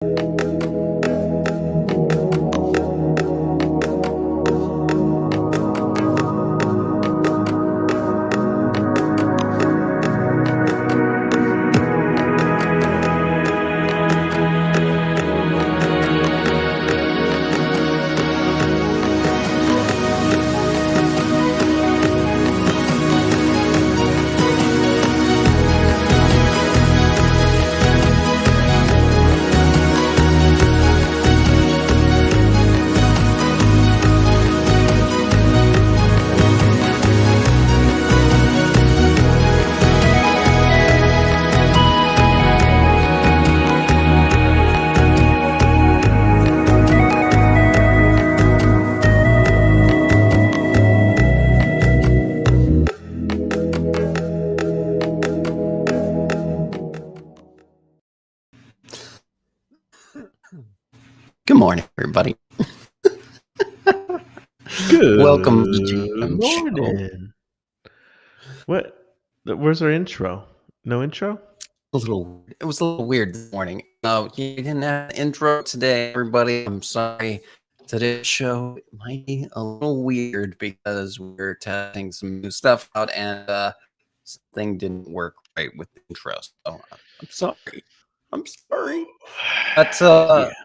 Good morning, everybody. Good Welcome to the GM Show. morning. What? Where's our intro? No intro? It was a little weird this morning. No, you didn't have an intro today, everybody. I'm sorry. Today's show might be a little weird because we're testing some new stuff out and something didn't work right with the intro. So I'm sorry. But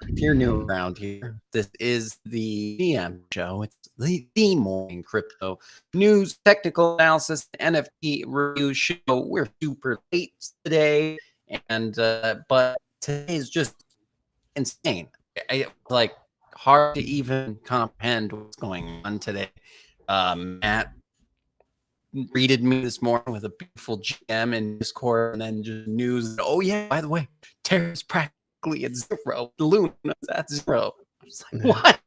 if you're new around here, this is the GM Show. It's the morning crypto news, technical analysis, NFT review show. We're super late today, and but today is just insane. It's like hard to even comprehend what's going on today. Matt greeted me this morning with a beautiful GM in Discord, and then just news. Oh yeah, by the way, Terra's practically at zero. Luna's at zero. I was like, what?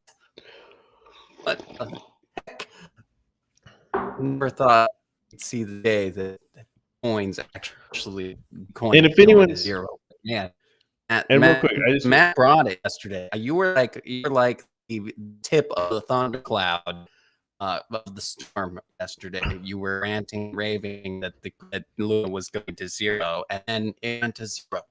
What the heck? Never thought I'd see the day that coins actually And if anyone's zero. Yeah. real quick, Matt brought it yesterday. You were like the tip of the thundercloud of the storm yesterday. You were ranting, raving that Luna was going to zero, and then it went to zero.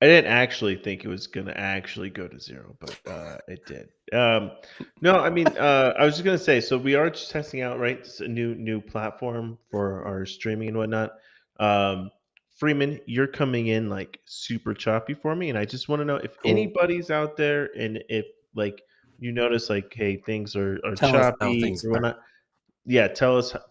I didn't actually think it was gonna actually go to zero, but it did. No, I mean, I was just gonna say, so we are just testing out, right? It's a new platform for our streaming and whatnot. Freeman, you're coming in like super choppy for me, and I just want to know if anybody's out there, and if like you notice like, hey, things are Tell us how choppy things or are. whatnot. Yeah, tell us how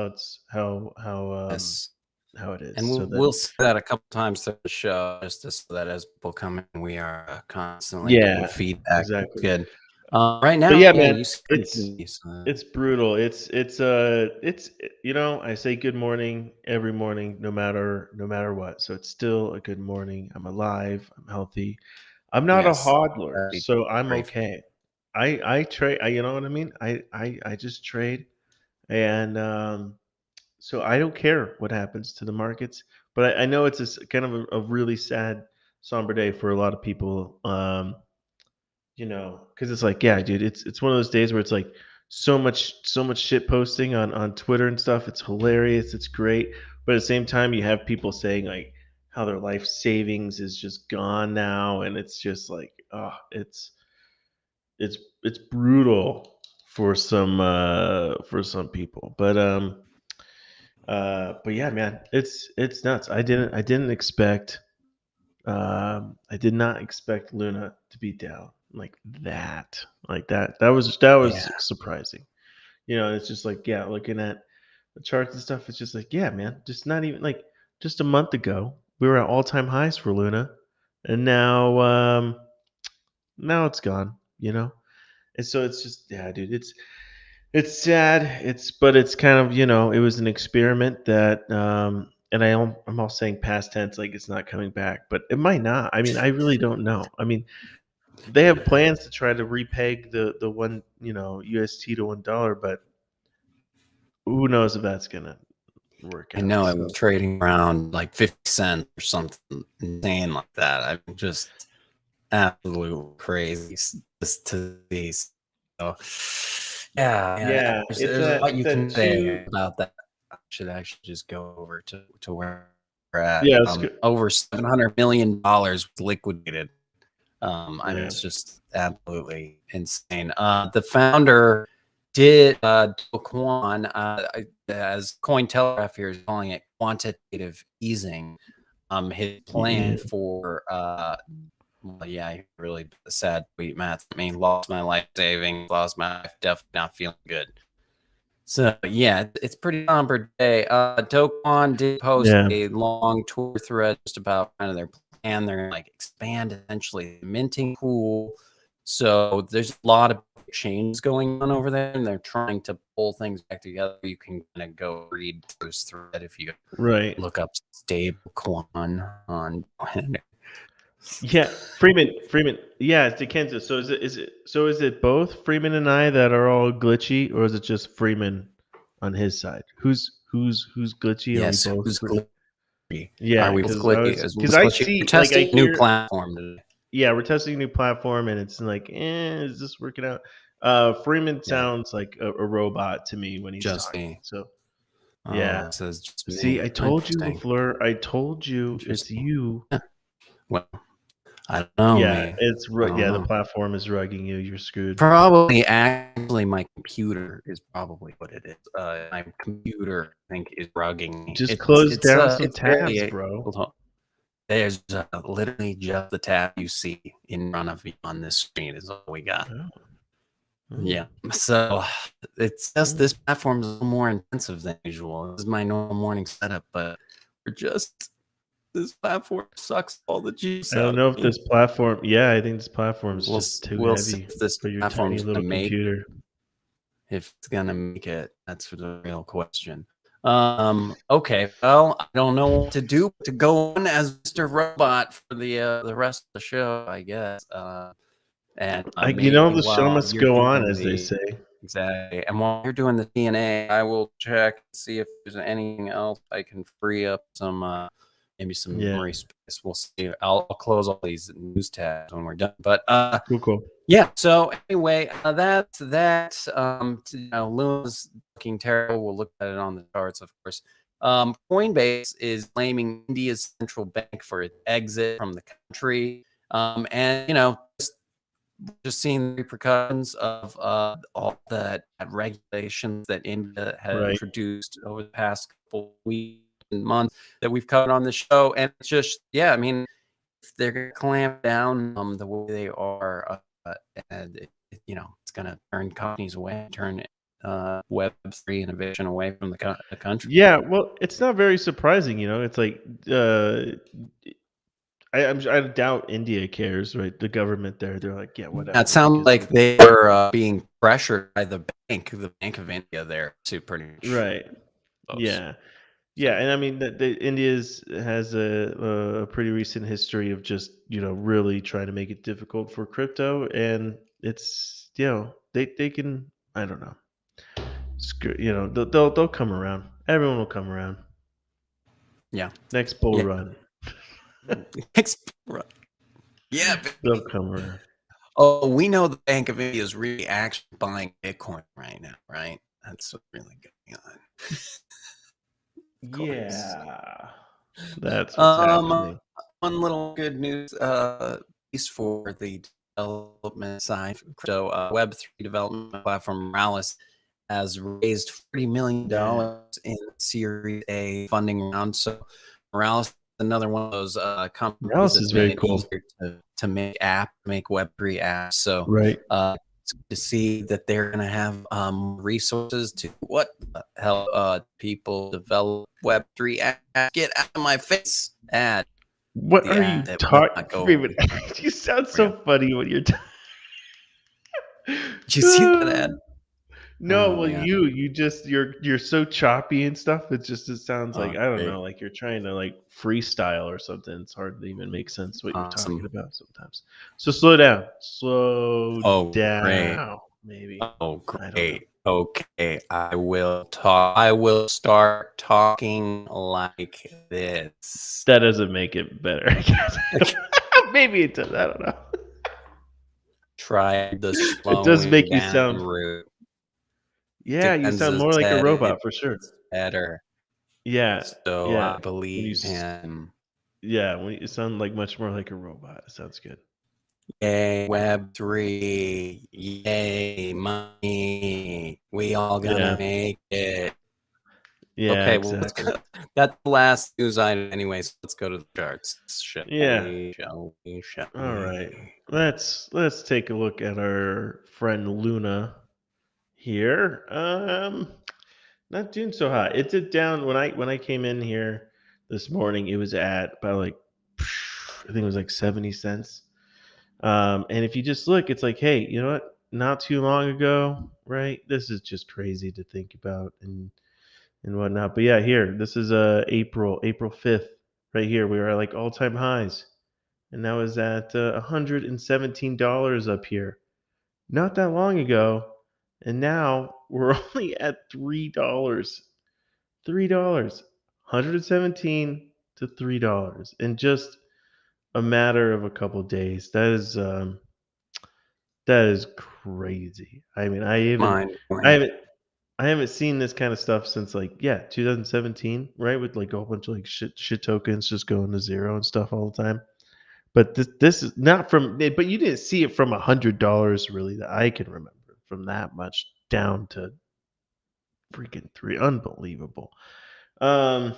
it's Yes. how it is. And So we'll say that a couple times through the show, just so that as people come in, we are constantly yeah, getting feedback. exactly. Good. Right now, But yeah, man, you it's brutal. It's you know, I say good morning every morning, no matter what. So it's still a good morning. I'm alive. I'm healthy. I'm not a hodler, so I'm okay. I trade. You know what I mean? I just trade, and so I don't care what happens to the markets. But I know it's kind of a really sad, somber day for a lot of people. You know, because it's like, yeah, dude, it's one of those days where it's like so much shit posting on Twitter and stuff. It's hilarious, it's great, but at the same time, you have people saying like how their life savings is just gone now, and it's just like, oh, it's brutal for some people, but yeah, man, it's nuts. I didn't expect I did not expect Luna to be down like that. That was surprising. You know, it's just like, yeah, looking at the charts and stuff, it's just like, yeah, man, just not even like just a month ago, we were at all-time highs for Luna, and now it's gone, you know? And so it's just, yeah, dude, it's sad. But it's kind of, you know, it was an experiment that and I'm all saying past tense like it's not coming back, but it might not. I mean, I really don't know. I mean, they have plans to try to repeg the one, you know, UST to $1, but who knows if that's gonna work out. I know it was trading around like 50 cents or something insane like that. I'm just absolute crazy to these. So, Yeah, there's a lot you can say about that. I should actually just go over to where at. Yeah, it's good. Over $700 million was liquidated. I mean, Yeah. it's just absolutely insane. The founder did Do Kwon, as Cointelegraph here is calling it, quantitative easing. His plan for well, yeah, he really sad tweet, Matt. I mean, lost my life savings, lost my life, definitely not feeling good. So yeah, it's pretty somber day. Do Kwon did post Yeah. a long Twitter thread just about kind of their plan. They're gonna like expand essentially the minting pool. So there's a lot of changes going on over there, and they're trying to pull things back together. You can kind of go read this thread if you Right. look up stable coin on. Yeah, Freeman. Yeah, it's to Kansas. So is it both Freeman and I that are all glitchy, or is it just Freeman on his side? Who's glitchy? Are we Yes, both? who's glitchy? Are Yeah, we both glitchy? Is because who's I glitchy? We're see, like, I testing a new hear, platform today. yeah, we're testing a new platform, and it's like, is this working out? Freeman Yeah, sounds like a robot to me when he's just talking. me. So Oh, yeah, it says just see, me. I told you, Interesting. Lafleur. I told you, it's Interesting. you. Yeah. Well, I don't know, Yeah, man. I don't yeah. The know. platform is rugging you. You're screwed. Probably, actually, my computer is probably what it is. My computer, I think, is rugging me. Just close down some It's tabs, barely. bro. Hold on. There's literally just the tab you see in front of you on this screen is all we got. Oh, oh, Yeah. So it's just oh. this platform is a little more intensive than usual. This is my normal morning setup, but this platform sucks all the juice I don't out know of if me. this platform. Yeah, I think this platform is just too We'll see heavy if this for your tiny platform's gonna little make computer. if it's gonna make it. That's the real question. Okay, well, I don't know what to do but to go on as Mr. Robot for the rest of the show, I guess. And maybe The show while must you're go on, doing as they the say. exactly, and while you're doing the DNA, I will check and see if there's anything else I can free up some maybe some Yeah, memory space. We'll see. I'll close all these news tabs when we're done. But cool. yeah. So anyway, that's that. Luna's looking terrible. We'll look at it on the charts, of course. Coinbase is blaming India's central bank for its exit from the country. And just seeing the repercussions of all that regulations that India had Right. introduced over the past couple weeks and months that we've covered on the show, and it's just I mean, if they're going to clamp down the way they are, and it's going to turn companies away, turn Web3 innovation away from the country. Yeah, well, it's not very surprising. It's like, I doubt India cares, right? The government there, they're like, yeah, It whatever, sounds because like they were being pressured by the Bank of India there to pretty much right, those. yeah. Yeah, So and I mean, India's has a pretty recent history of just really trying to make it difficult for crypto, and it's they can, I don't know, screw, they'll come around. Everyone will come around. yeah, Next bull yeah, run, yeah. they'll come around. Oh, we know the Bank of India is really actually buying Bitcoin right now, right? That's what's really going on. Of course. Yeah, that's what's happening. One little good news piece for the development side for crypto. Web3 development platform Morales has raised $40 million Yeah, in Series A funding round. So Morales is another one of those companies Dallas is that's very made it cool, easier to make Web3 apps. So right? it's good to see that they're going to have resources to help people develop Web3 apps. Get out of my face, ad. What The are you ad that will talking, not go Freeman? away. You sound There we go. so funny when you're talking. Did you see that ad? No, Oh well, man. you're so choppy and stuff. It sounds like, I don't Great. know, like you're trying to like freestyle or something. It's hard to even make sense what you're talking Awesome. about sometimes. So slow down, slow Oh great. down, maybe. Oh I don't know. great. Okay, I will talk. I will start talking like this. That doesn't make it better, I guess. Maybe it does. I don't know. Try the It does slowing make you down sound. route. Yeah, you sound Denza more like a said robot for sure. it's better. Yeah, So I yeah. When believe him. yeah, when you sound like much more like a robot. It sounds good. Yay, Web3. Yay, money. We all gonna Yeah, make it. yeah, Okay, well, let's exactly. go. That's the last news item anyway, so let's go to the charts. Shall Yeah. we? Shall we? Shall All right. we? Let's take a look at our friend Luna here. Not doing so hot. It did down when I came in here this morning. It was at about like I think it was like 70 cents. And if you just look, it's like, hey, you know what? Not too long ago, right? This is just crazy to think about and whatnot. But yeah, here, this is April 5th, right here. We were at like all-time highs. And that was at $117 up here not that long ago. And now we're only at $3. $3. 117 to $3 in just a matter of a couple days. That is crazy. I mean, Mind I blowing. haven't I haven't seen this kind of stuff since like 2017, right? With like a whole bunch of like shit tokens just going to zero and stuff all the time. But this is not from but you didn't see it from $100 really that I can remember from that much down to freaking 3. Unbelievable. Um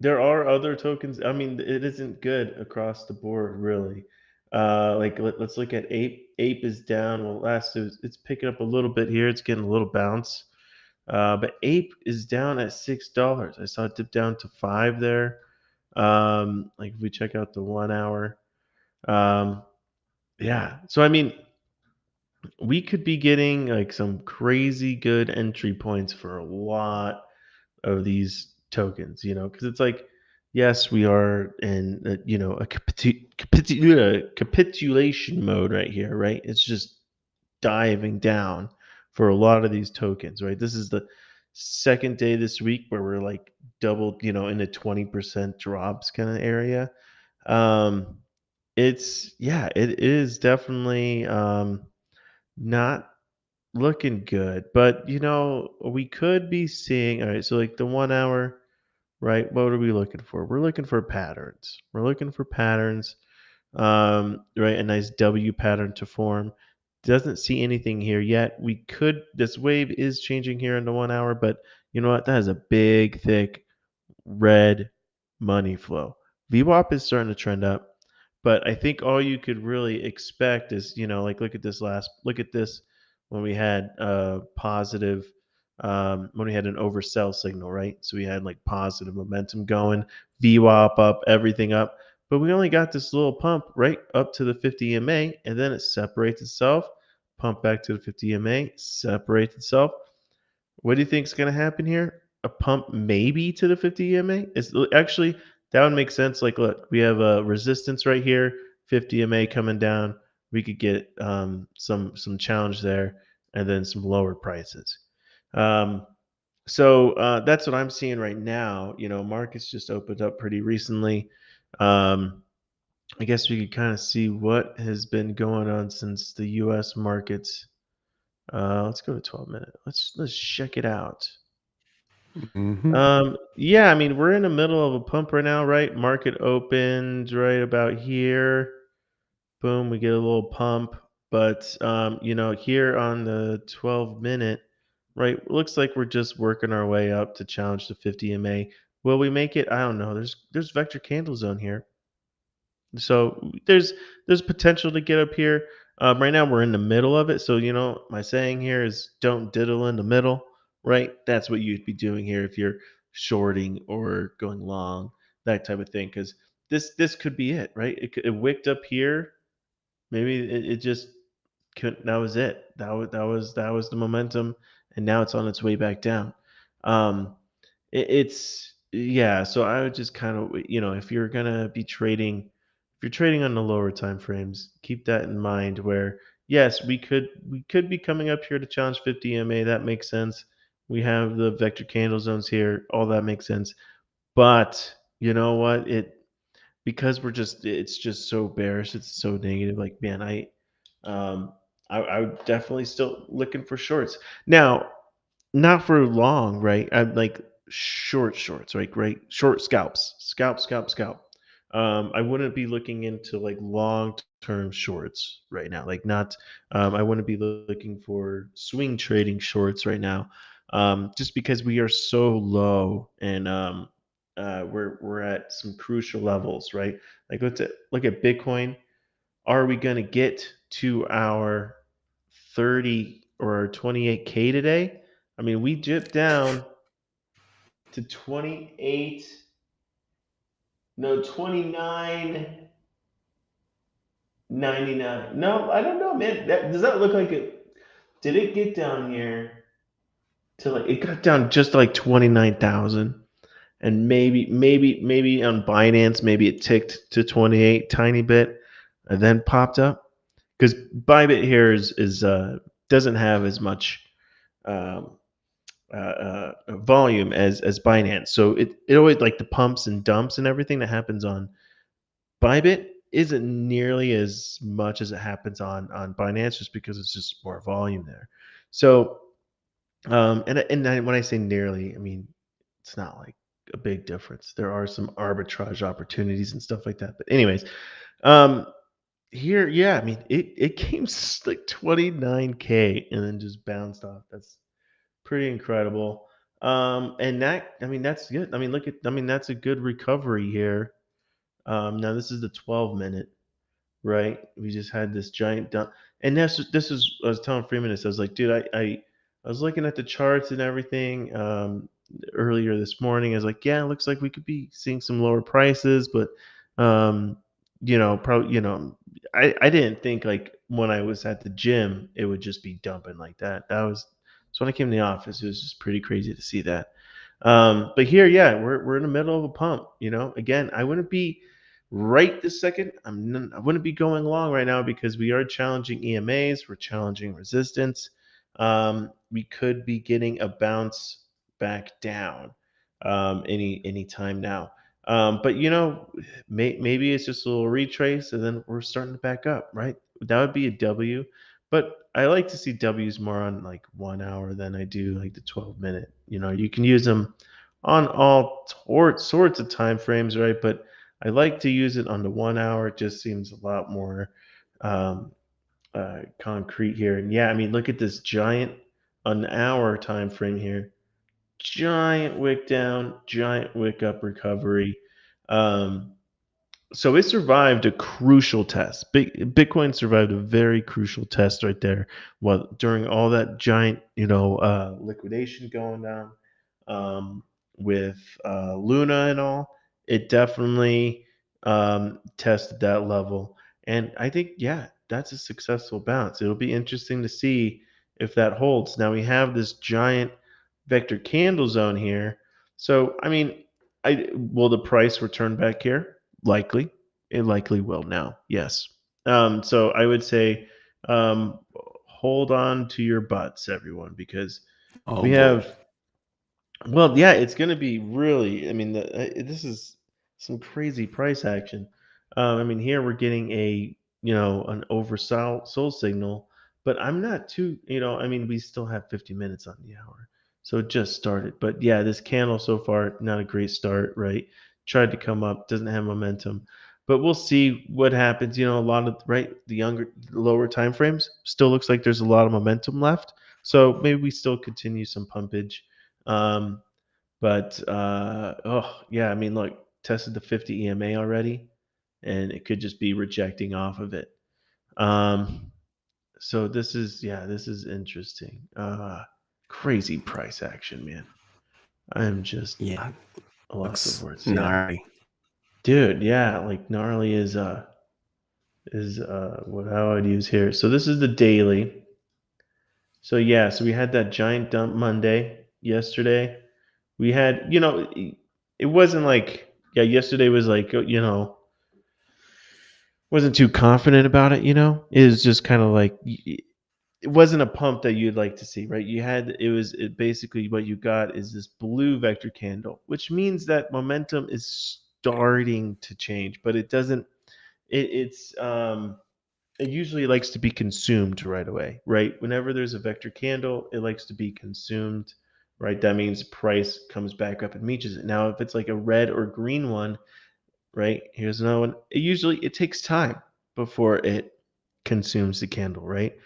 there are other tokens. I mean, it isn't good across the board really. Like let's look at Ape. Ape is down. Well, it's picking up a little bit here. It's getting a little bounce. But Ape is down at $6. I saw it dip down to 5 there. Like if we check out the 1 hour. Um, yeah. So I mean, we could be getting like some crazy good entry points for a lot of these tokens, because it's like, yes, we are in a capitulation mode right here, right? It's just diving down for a lot of these tokens, right? This is the second day this week where we're like doubled, in a 20% drops kind of area. Um, it is definitely not looking good, but we could be seeing, all right, so like the 1 hour, right? What are we looking for? We're looking for patterns. We're looking for patterns, right? A nice W pattern to form. Doesn't see anything here yet. This wave is changing here in the 1 hour, but you know what? That is a big, thick red money flow. VWAP is starting to trend up, but I think all you could really expect is, like look at this when we had positive, when we had an oversell signal, right? So we had like positive momentum going, VWAP up, everything up, but we only got this little pump right up to the 50 EMA, and then it separates itself, pump back to the 50 EMA, separates itself. What do you think is going to happen here? A pump maybe to the 50 EMA? Actually, that would make sense. Like, look, we have a resistance right here, 50 EMA coming down. We could get some challenge there, and then some lower prices. Um, so that's what I'm seeing right now. Markets just opened up pretty recently. Um, I guess we could kind of see what has been going on since the U.S. markets. Let's go to 12 minute. Let's check it out. Mm-hmm. Yeah, I mean, we're in the middle of a pump right now, right? Market opened right about here. Boom, we get a little pump. But here on the 12-minute, right, looks like we're just working our way up to challenge the 50 MA. Will we make it? I don't know. There's vector candle zone here. So there's potential to get up here. Right now we're in the middle of it. So my saying here is don't diddle in the middle, right? That's what you'd be doing here if you're shorting or going long, that type of thing. Because this could be it, right? It wicked up here. Maybe it just couldn't. That was it. That was the momentum, and now it's on its way back down. Um, it's yeah. So I would just kind of if you're gonna be trading, if you're trading on the lower time frames, keep that in mind. Where yes, we could be coming up here to challenge 50 EMA. That makes sense. We have the vector candle zones here. All that makes sense. But you know what? Because it's just so bearish. It's so negative. Like man, um I would definitely still looking for shorts now. Not for long, right? I'm like shorts, right? Great short scalp. I wouldn't be looking into like long term shorts right now. Like not, I wouldn't be looking for swing trading shorts right now, just because we are so low and we're at some crucial levels, right? Like look at Bitcoin. Are we going to get to our 30 or 28K today? I mean, we dipped down to 28, no, 29.99. No, I don't know, man. Does that look like it? Did it get down here to like, it got down just to like 29,000. And maybe on Binance, maybe it ticked to 28 tiny bit and then popped up. Because Bybit here is doesn't have as much um, volume as Binance. So it always like the pumps and dumps and everything that happens on Bybit isn't nearly as much as it happens on Binance, just because it's just more volume there. So when I say nearly, I mean it's not like a big difference. There are some arbitrage opportunities and stuff like that. But anyways, um, here, yeah, I mean it came like 29K and then just bounced off. That's pretty incredible. And that, I mean, that's good. I mean, I mean, that's a good recovery here. Now this is the 12 minute, right? We just had this giant dump, and this is I was telling Freeman this. I was like, dude, I was looking at the charts and everything earlier this morning. I was like, yeah, it looks like we could be seeing some lower prices, but um, probably, I didn't think like when I was at the gym it would just be dumping like that. So when I came to the office, it was just pretty crazy to see that. But here, yeah, we're in the middle of a pump. Again, I wouldn't be right this second. I wouldn't be going long right now because we are challenging EMAs. We're challenging resistance. We could be getting a bounce back down any time now. But maybe it's just a little retrace, and then we're starting to back up. Right? That would be a W. But I like to see W's more on like 1 hour than I do like the 12 minute. You can use them on all sorts of time frames, right? But I like to use it on the 1 hour. It just seems a lot more um, concrete here. And yeah, I mean, look at this giant an hour time frame here. Giant wick down, giant wick up recovery. Um, so it survived a crucial test. Bitcoin survived a very crucial test right there. Well, during all that giant, liquidation going on with Luna and all, it definitely tested that level. And I think, yeah, that's a successful bounce. It'll be interesting to see if that holds. Now we have this giant vector candle zone here. So, I mean, will the price return back here? Likely. It likely will now. Yes. So I would say um, hold on to your butts, everyone, because Oh we boy. have, well, yeah, it's going to be really, I mean, this is some crazy price action. I mean, here we're getting an oversold soul signal, but I'm not too, I mean, we still have 50 minutes on the hour. So it just started. But yeah, this candle so far, not a great start, right? Tried to come up, doesn't have momentum. But we'll see what happens. A lot of, right, lower time frames still looks like there's a lot of momentum left. So maybe we still continue some pumpage. Um, but oh yeah, I mean, look, tested the 50 EMA already, and it could just be rejecting off of it. Um, so this is interesting. Crazy price action, man. I am just Yeah. a loss of Looks words. Yeah, gnarly. dude. Yeah, like gnarly is what how I'd use here. So this is the daily. So yeah, so we had that giant dump Monday yesterday. We had, it wasn't like, yeah, yesterday was like, wasn't too confident about it. It was just kind of like, it wasn't a pump that you'd like to see, right? Basically what you got is this blue vector candle, which means that momentum is starting to change, but it doesn't, it usually likes to be consumed right away, right? Whenever there's a vector candle, it likes to be consumed. right? That means price comes back up and meets it. Now, if it's like a red or green one, right? Here's another one. It takes time before it consumes the candle, right?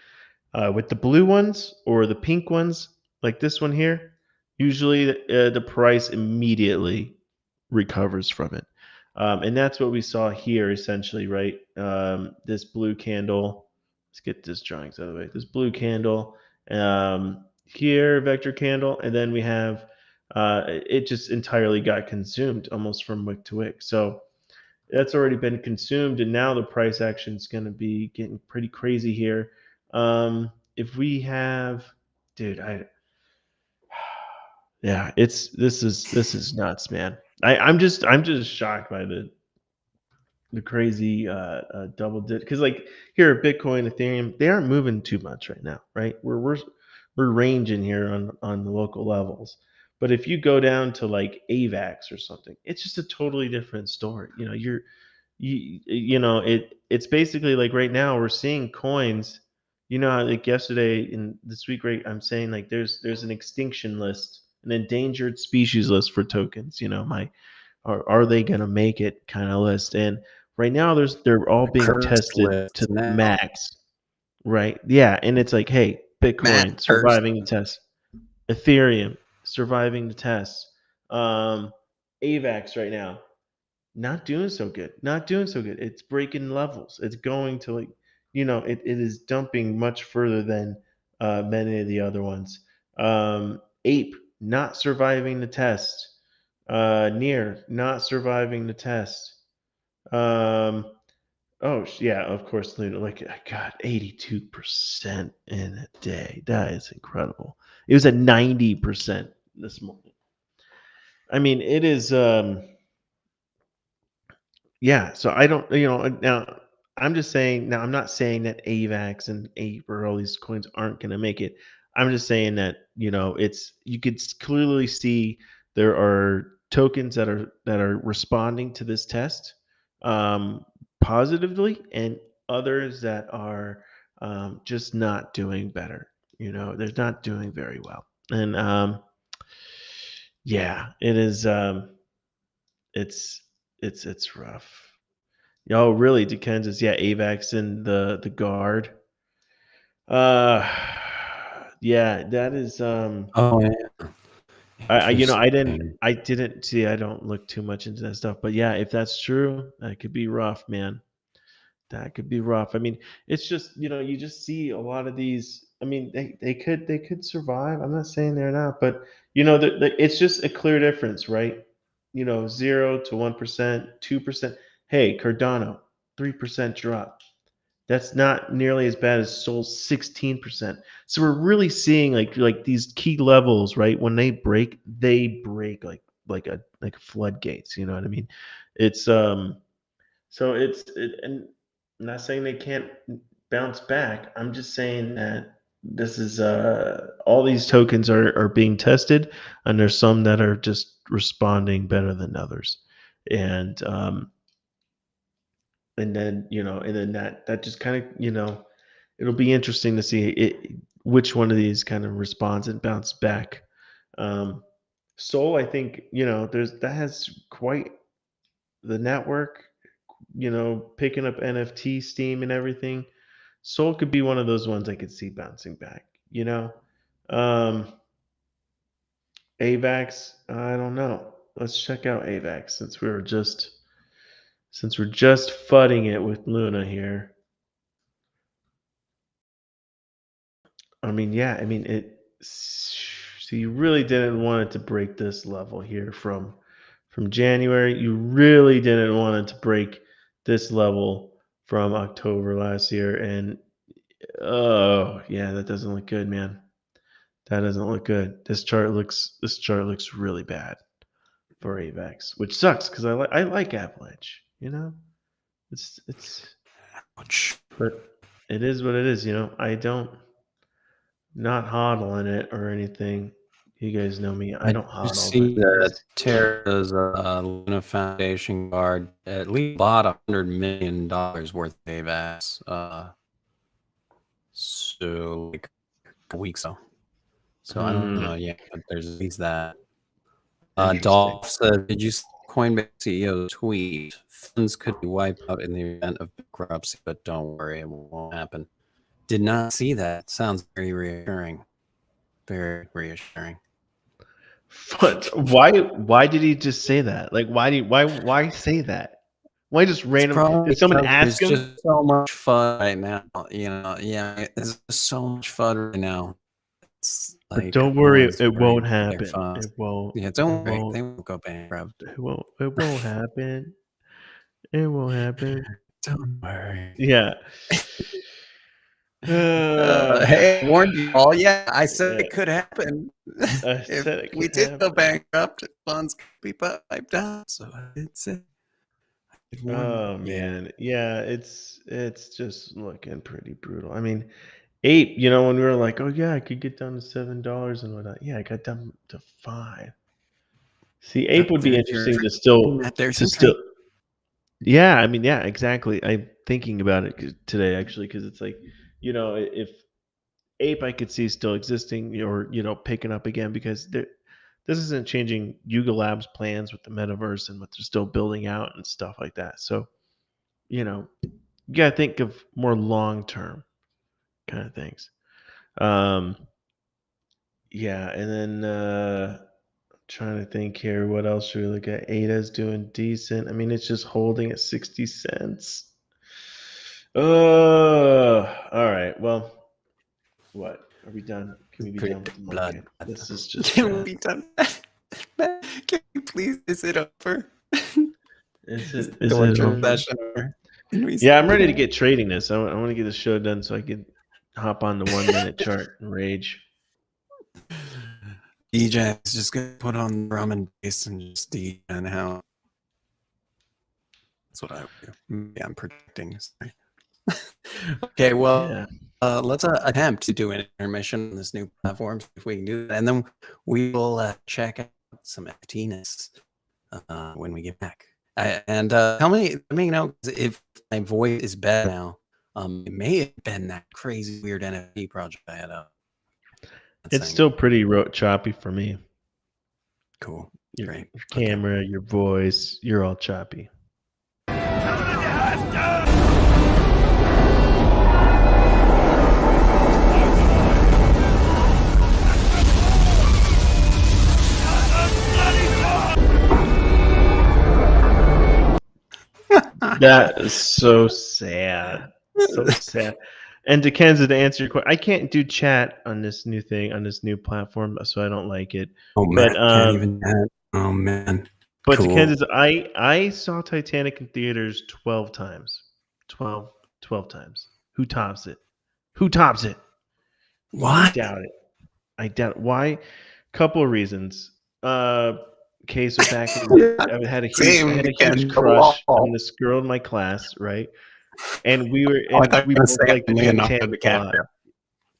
With the blue ones or the pink ones, like this one here, usually the price immediately recovers from it. And that's what we saw here essentially, right? This blue candle, let's get this drawings out of the way. This blue candle, here, vector candle, and then we have it just entirely got consumed almost from wick to wick. So that's already been consumed, and now the price action is going to be getting pretty crazy here. If we have, dude, I yeah, this is nuts, man. I'm just shocked by the crazy double dip because like here Bitcoin, Ethereum, they aren't moving too much right now, right? We're ranging here on the local levels. But if you go down to like AVAX or something, it's just a totally different story. It's basically like right now we're seeing coins, like yesterday and this week, right? I'm saying like there's an extinction list, an endangered species list for tokens. My are they going to make it kind of list. And right now they're all The being cursed tested to list the now max, right? Yeah, and it's like, hey, Bitcoin matters. surviving the test, Ethereum surviving the test, um, AVAX right now not doing so good. Not doing so good. It's breaking levels. It's going to like, it is dumping much further than many of the other ones. Ape not surviving the test. Near not surviving the test. Um, yeah, of course, Luna. Like I got 82% in a day. That is incredible. It was at 90% this morning. I mean, it is. Yeah, so I don't, now I'm just saying, now I'm not saying that AVAX and Ape or all these coins aren't going to make it. I'm just saying that, you could clearly see there are tokens that are responding to this test um, positively and others that are just not doing better. They're not doing very well. And yeah, it's, it's rough. Oh, really? To Kansas? Yeah, Avax and the guard. Uh, yeah, that is. Oh, yeah. I didn't. Interesting. I didn't see. I don't look too much into that stuff, but yeah, if that's true, that could be rough, man. That could be rough. I mean, it's just you just see a lot of these. I mean, they could survive. I'm not saying they're not, but it's just a clear difference, right? 0 to 1%, 2%. Hey, Cardano, 3% drop. That's not nearly as bad as Sol's 16%. So we're really seeing like these key levels, right? When they break like floodgates. You know what I mean? It's so and I'm not saying they can't bounce back. I'm just saying that this is all these tokens are being tested, and there's some that are just responding better than others, and and then that just kind of it'll be interesting to see which one of these kind of responds and bounce back. Um, Soul, I think there's that has quite the network picking up NFT steam and everything. Soul could be one of those ones I could see bouncing back. Um, Avax, I don't know. Let's check out Avax since we're just fudding it with Luna here. I mean, yeah, I mean so you really didn't want it to break this level here from January. You really didn't want it to break this level from October last year, and oh yeah, that doesn't look good, man. That doesn't look good. This chart looks really bad for AVAX, which sucks because I like Avalanche. It's Ouch. but it is what it is. I don't not hodling it or anything. You guys know me. I I don't do hodl, but see that Terra's Luna Foundation guard at least bought $100 million worth of AVAX. So like a week so. So I don't know. Hmm. Yeah, but there's at least that. Interesting. Dolph said, "Did you see Coinbase CEO tweet? Funds could be wiped out in the event of bankruptcy, but don't worry, it won't happen." Did not see that. Sounds very reassuring. Very reassuring. But why did he just say that? Like why say that? Why just It's random probably did someone because there's ask him? just so much fun right now. Yeah, there's just so much fun right now. It's But like don't worry, everyone's it worried won't about their happen. funds. It won't Yeah, it don't worry, won't they won't go bankrupt. it won't happen. It won't happen. Don't worry. Yeah. Uh, Hey, I warned you all. Yeah, I said yeah. it could happen. I If said it we could did go happen. bankrupt, funds could be wiped out. So I did say, I did warn Oh you. Yeah. man. Yeah, it's just looking pretty brutal. I mean, Ape, you know, when we were like, oh yeah, I could get down to $7 and whatnot. Yeah, I got down to 5. See, Ape would be There's your interesting there's to your still trade. yeah, I mean, yeah, exactly. I'm thinking about it today actually because it's like, if Ape I could see still existing or, picking up again because this isn't changing Yuga Labs plans with the metaverse and what they're still building out and stuff like that. So, you gotta think of more long term kind of things. Um, yeah, and then trying to think here, what else should we look at? Ada's doing decent. I mean, it's just holding at 60 cents. All right. Well, what? Are we done? Can we be done with the Blood. market? This is just Can we be done? Can you please? Is it over? is Is the it torture over? session over? Can we Yeah, I'm stop ready to it? get trading this. I want to get the show done so I can hop on the 1 minute chart and rage. DJ is just gonna put on drum and bass and just DJ and how. That's what I would do. Maybe I'm predicting. Sorry. Okay, well, Yeah. let's attempt to do an intermission on this new platform, see if we can do that, and then we will check out some FTness when we get back. And let me know if my voice is bad now. It may have been that crazy weird NFT project I had up. It's still pretty choppy for me. Cool. Your, Great. your Okay. camera, your voice, you're all choppy. That is so sad. So sad. And to Kenza, to answer your question, I can't do chat on this new thing, on this new platform, so I don't like it. Oh But man, can't even chat. Oh man. But to Cool. Kenza's, I saw Titanic in theaters 12 times. 12 times. Who tops it? Who tops it? I What? doubt it. I doubt it. Why? Couple of reasons. Okay, so back in I had Same a huge again. The crush on wall. this girl in my class, right? And Oh, I thought we you were both gonna say liked the Leonardo Titanic a lot. DiCaprio.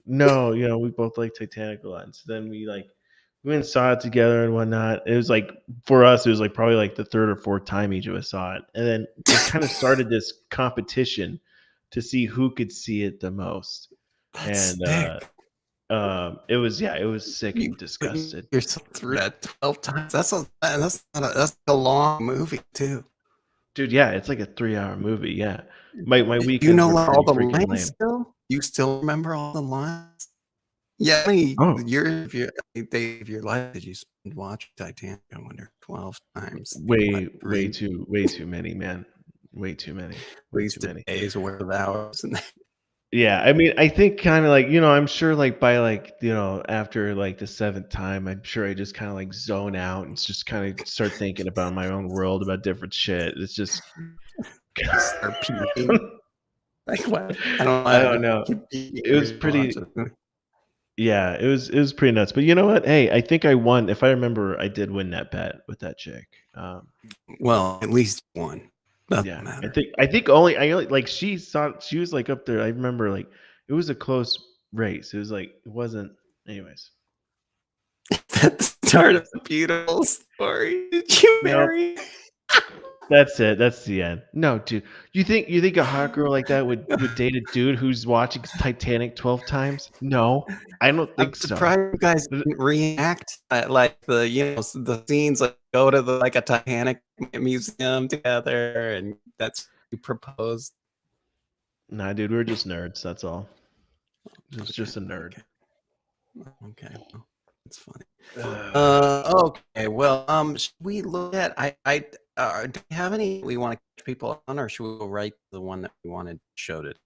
No, we both liked Titanic a lot. And so then we went and saw it together and whatnot. It was like for us, it was like probably like the third or fourth time each of us saw it. And then it kind of started this competition to see who could see it the most. That's And sick. it was sick You and put disgusted. yourself through that 12 times. That's a long movie too. Dude, yeah, it's like a 3-hour movie. Yeah. My You weekends know were like, all pretty the freaking lines lame. still? You still remember all the lines? Yeah, how many Oh, years of your life did you spend watching Titanic? I wonder 12 times. way too many, man. Way too many. Way too Wasted many. days worth of hours. And Yeah, I mean, I think kind of like, I'm sure like by like, after like the seventh time, I'm sure I just kind of like zone out and just kind of start thinking about my own world, about different shit. It's just, start puking. Like what? I don't know I how to don't know. keep puking It was every watch pretty, it. yeah, it was pretty nuts. But you know what? Hey, I think I won. If I remember, I did win that bet with that chick. Well, at least one. Doesn't Yeah, matter. I only like she was like up there. I remember like it was a close race. It was like it wasn't. Anyways, That's the start of a beautiful story. Did you no, marry? That's it. That's the end. No, dude. You think a hot girl like that would date a dude who's watching Titanic 12 times? No, I don't I'm think so. surprised you guys didn't reenact like the scenes, like go to like a Titanic museum together, and that's you proposed. Nah, dude, we're just nerds. That's all. It's Okay, just a nerd. okay, okay. Well, it's funny. Ugh. Okay. Well, should we look at do we have any we want to catch people on, or should we go right to the one that we wanted to show today?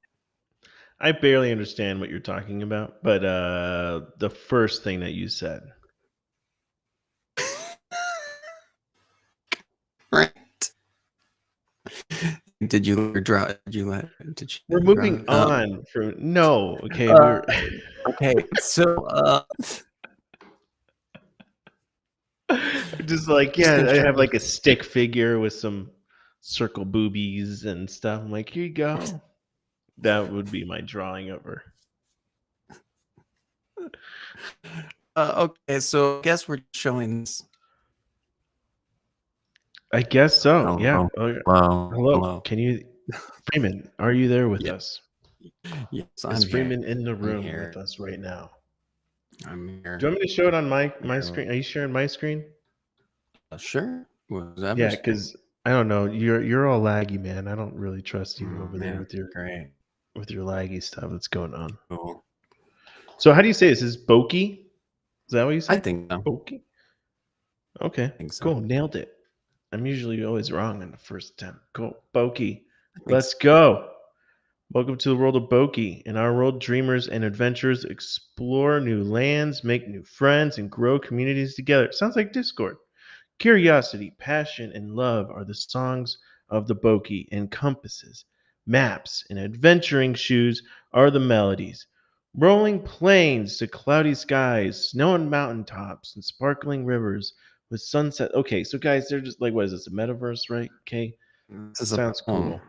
I barely understand what you're talking about, but the first thing that you said. Right. Did you let her drive? Did you let? Did you We're let her moving drive? on from no, okay, Uh, we're okay. So, just like, just yeah, I have constructed. like a stick figure with some circle boobies and stuff. I'm like, here you go. That would be my drawing of her. Okay. So, I guess we're showing this. I guess so. Yeah. Hello. Oh, yeah. Hello. Hello. Hello. Can you Freeman, are you there with Yeah. us? Yes, Is I'm here. Freeman in the I'm room with here. us right now? I'm Do you here. want me to show it on my Here. screen? Are you sharing my screen? Sure. Whatever. Yeah, because I don't know. You're all laggy, man. I don't really trust you over there Yeah. with your Great. laggy stuff that's going on. Cool. So how do you say this? Is Boki? Is that what you I say? think so. Boki? Okay, I think so. cool. Nailed it. I'm usually always wrong on the first attempt. Cool. Boki. I think so. Let's go. Welcome to the world of Boki. In our world, dreamers and adventurers explore new lands, make new friends, and grow communities together. It sounds like Discord. Curiosity, passion, and love are the songs of the Boki, and compasses, maps, and adventuring shoes are the melodies. Rolling plains to cloudy skies, snow and mountaintops, and sparkling rivers with sunset. Okay, so guys, they're just like, what is this, a metaverse, right? Okay, This this is a sounds poem, cool.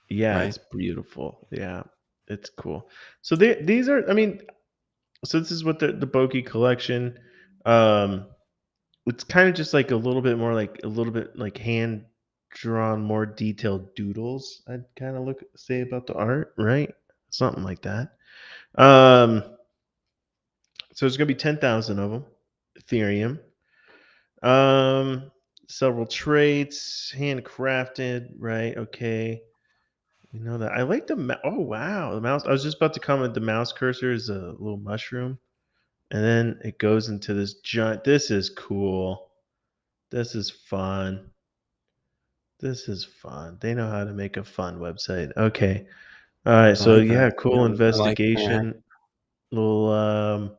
Yeah, right? it's beautiful. Yeah, it's cool. So these are, I mean, so this is what the Boki collection. Um, it's kind of just like a little bit like hand drawn, more detailed doodles. I'd kind of look say about the art, right? Something like that. Um, so there's gonna be 10,000 of them. Ethereum. Um, several traits, handcrafted, right? Okay. You know that I like oh wow, the mouse. I was just about to comment the mouse cursor is a little mushroom, and then it goes into this giant. This is cool. This is fun. This is fun. They know how to make a fun website. Okay. All right. I So like that. yeah, cool I like that. investigation. Little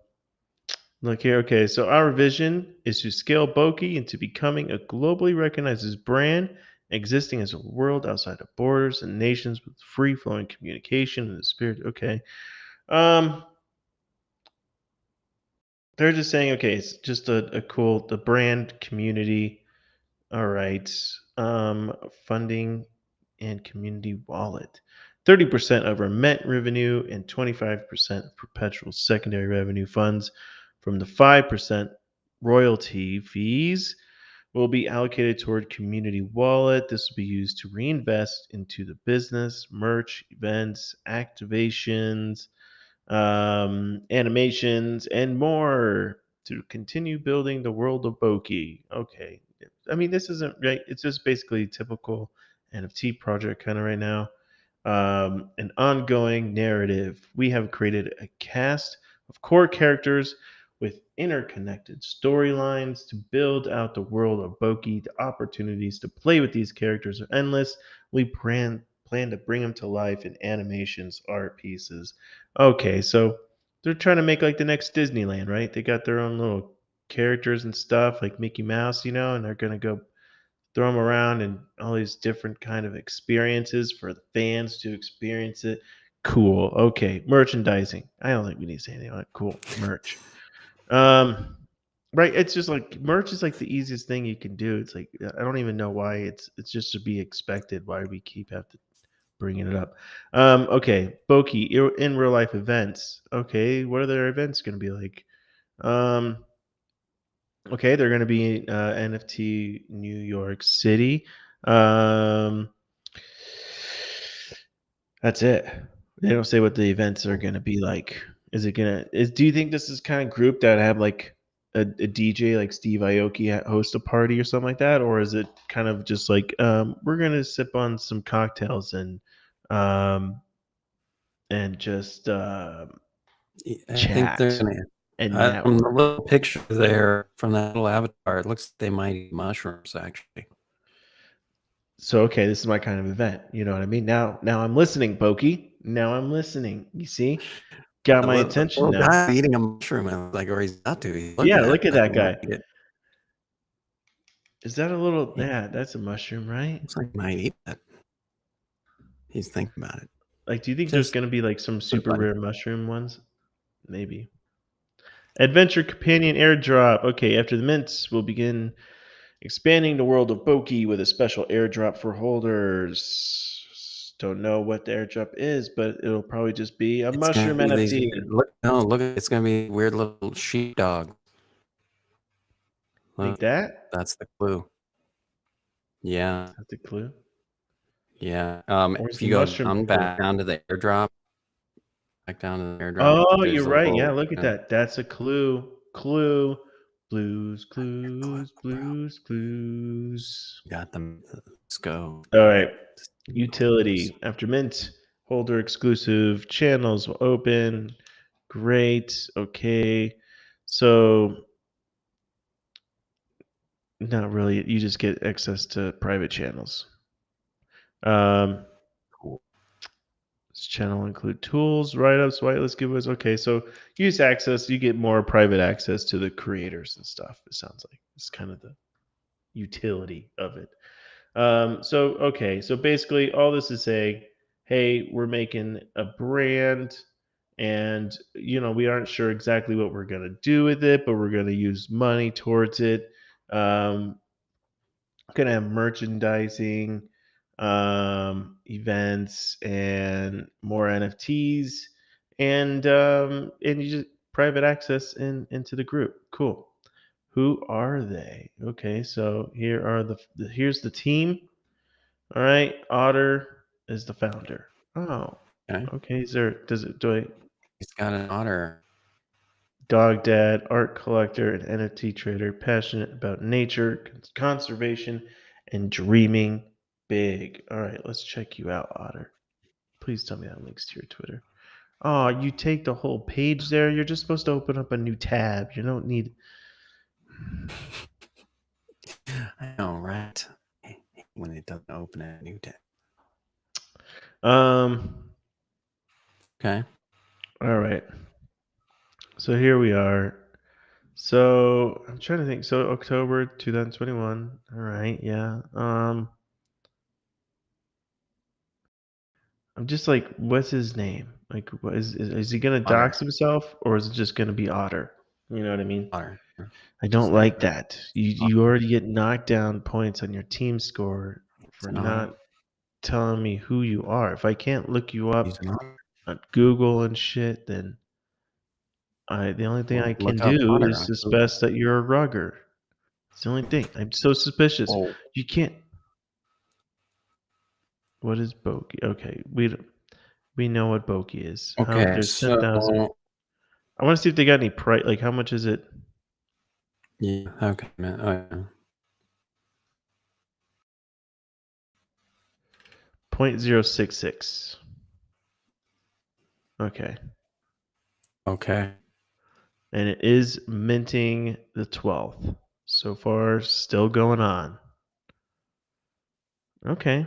look here. Okay. So our vision is to scale Boki into becoming a globally recognized brand, existing as a world outside of borders and nations with free flowing communication and the spirit. Okay. Um, they're just saying, okay, it's just a cool the brand community. All right. Funding and community wallet. 30% of our Met revenue and 25% of perpetual secondary revenue funds from the 5% royalty fees will be allocated toward community wallet. This will be used to reinvest into the business, merch, events, activations, animations, and more to continue building the world of Boki. Okay. I mean, this isn't right. It's just basically typical NFT project kind of right now. An ongoing narrative. We have created a cast of core characters with interconnected storylines to build out the world of Boki. The opportunities to play with these characters are endless. We plan to bring them to life in animations, art pieces. Okay, so they're trying to make like the next Disneyland, right? They got their own little characters and stuff like Mickey Mouse, and they're gonna go throw them around and all these different kind of experiences for the fans to experience it. Cool. Okay, merchandising. I don't think we need to say anything like cool merch. Um, right. It's just like merch is like the easiest thing you can do. It's like I don't even know why it's just to be expected. Why we keep have to bringing it up. Okay, Boki in real life events. Okay, what are their events going to be like? Okay, they're going to be NFT New York City. Um, that's it. They don't say what the events are gonna be like. Is it gonna is do you think this is kind of group that have like a DJ like Steve Aoki host a party or something like that? Or is it kind of just like we're gonna sip on some cocktails um and just I think they're chat gonna. and From the network? little picture there, from that little avatar, it looks like they might eat mushrooms. Actually, So okay, this is my kind of event. You know what I mean? Now I'm listening, Pokey. Now I'm listening. You see? Got my the attention little now. guy eating a mushroom, and I was like, or he's about to. He's Yeah, looking at look it at like that he might guy. eat it. Is that a little He yeah, that's a mushroom, right? looks like he might eat it. He's thinking about it. Like, do you think there's Just gonna be like some so super funny. rare mushroom ones? Maybe. Adventure Companion Airdrop. Okay, after the mints, we'll begin expanding the world of Boki with a special airdrop for holders. Don't know what the airdrop is, but it'll probably just be a It's gonna mushroom be these NFT. look. No, look. It's gonna be weird little sheepdog. Like Look, that? that's the clue. Yeah, That's the clue. yeah. Where's If the you go mushroom down clue? back down to the airdrop, back down to the airdrop, Oh, there's you're a right. Yeah, little. look at that. That's a clue. Clue. Blues, Clue, clues, bro. blues, clues. Got them. Let's go. All right. Utility. After mint, holder exclusive channels will open. Great. Okay. So, not really. You just get access to private channels. Um, Cool. this channel include tools, write-ups, whitelist giveaways. Okay, so use access. You get more private access to the creators and stuff. It sounds like it's kind of the utility of it. So okay, so basically all this is saying, hey, we're making a brand and we aren't sure exactly what we're going to do with it, but we're going to use money towards it. Going to have merchandising, events and more NFTs and you just private access into the group. Cool. Who are they? Okay, so here are here's the team. All right, Otter is the founder. Oh, Okay. okay. Do I He's got an otter. dog dad, art collector, and NFT trader, passionate about nature, conservation, and dreaming big. All right, let's check you out, Otter. Please tell me that links to your Twitter. Oh, you take the whole page there. You're just supposed to open up a new tab. You don't need. I know, right? When it doesn't open a new tab. Um. Okay. All right. So here we are. So I'm trying to think. So October 2021. All right, yeah. I'm just like, what's his name? Like, what is he gonna Otter. dox himself, or is it just gonna be Otter? You know what I mean? Otter. I Just don't leave like it. that. You already get knocked down points on your team score It's for an otter. not telling me who you are. If I can't look you He's up an otter. on Google and shit, then the only thing I Well, can look up do otter is on Google. suspect that you're a rugger. It's the only thing. I'm so suspicious. Oh, You can't. What is bogey? Okay, we know what bogey is. How okay. there's 10,000. So I want to see if they got any price. Like, how much is it? yeah. Okay, man. Oh, yeah. 0.066. Okay, Okay. and it is minting the 12th. So far, still going on. Okay.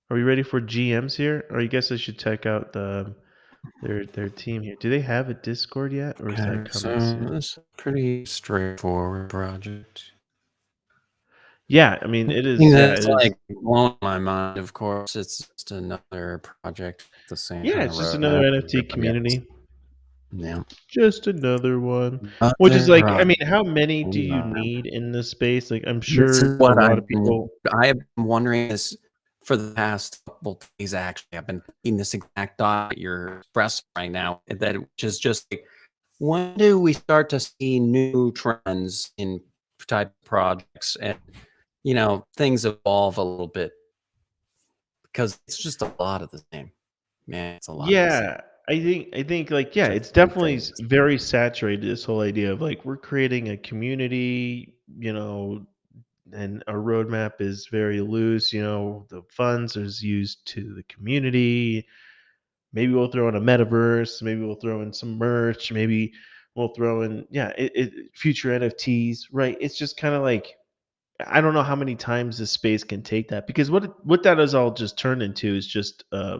Are we ready for GMs here? Or I guess I should check out their team here. Do they have a Discord yet, or is that Okay. coming So soon? this is a pretty straightforward project. Yeah, I mean The it thing is. Yeah, that's it is. like blowing my mind, of course, it's just another project with the same Yeah, kind of it's just another roadmap as NFT everybody else. community. Yeah. Just another one. Which is Another like, I project. mean, how many do you need in this space? Like, I'm This sure is a what lot of people. I have been wondering this for the past couple days. Actually, I've been thinking this exact thought that you're expressing right now. That which is just like, when do we start to see new trends in type projects? And things evolve a little bit because it's just a lot of the same. Man, it's a lot of the same. Yeah, I think like yeah, Just it's same definitely things. very saturated. This whole idea of like we're creating a community, and our roadmap is very loose. The funds is used to the community. Maybe we'll throw in a metaverse. Maybe we'll throw in some merch. Maybe we'll throw in future NFTs. Right? It's just kind of like I don't know how many times this space can take that because what that is all just turned into is just a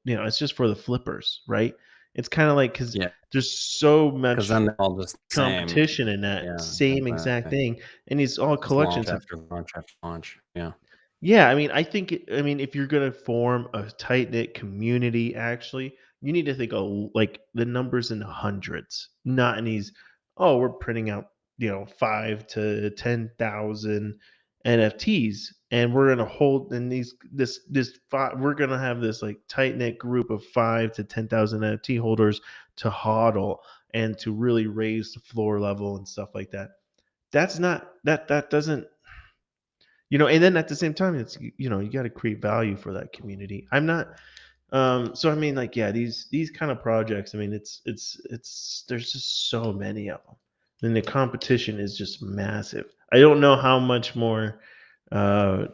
it's just for the flippers, right? It's kind of like because Yeah, there's so because much then they're all just the same. competition in that Yeah, same exact exactly. thing, and it's all Just launch collections of after launch after launch. Yeah. yeah, I mean, if you're gonna form a tight knit community, actually, you need to think of like the numbers in the hundreds, not in these. Oh, we're printing out, 5 to 10,000 NFTs, and we're gonna hold in this five. We're gonna have this like tight knit group of 5 to 10,000 NFT holders to hodl and to really raise the floor level and stuff like that. That's not that doesn't and then at the same time, you got to create value for that community. I'm not, so I mean, like, yeah, these kind of projects. I mean, it's there's just so many of them, and the competition is just massive. I don't know how much more uh,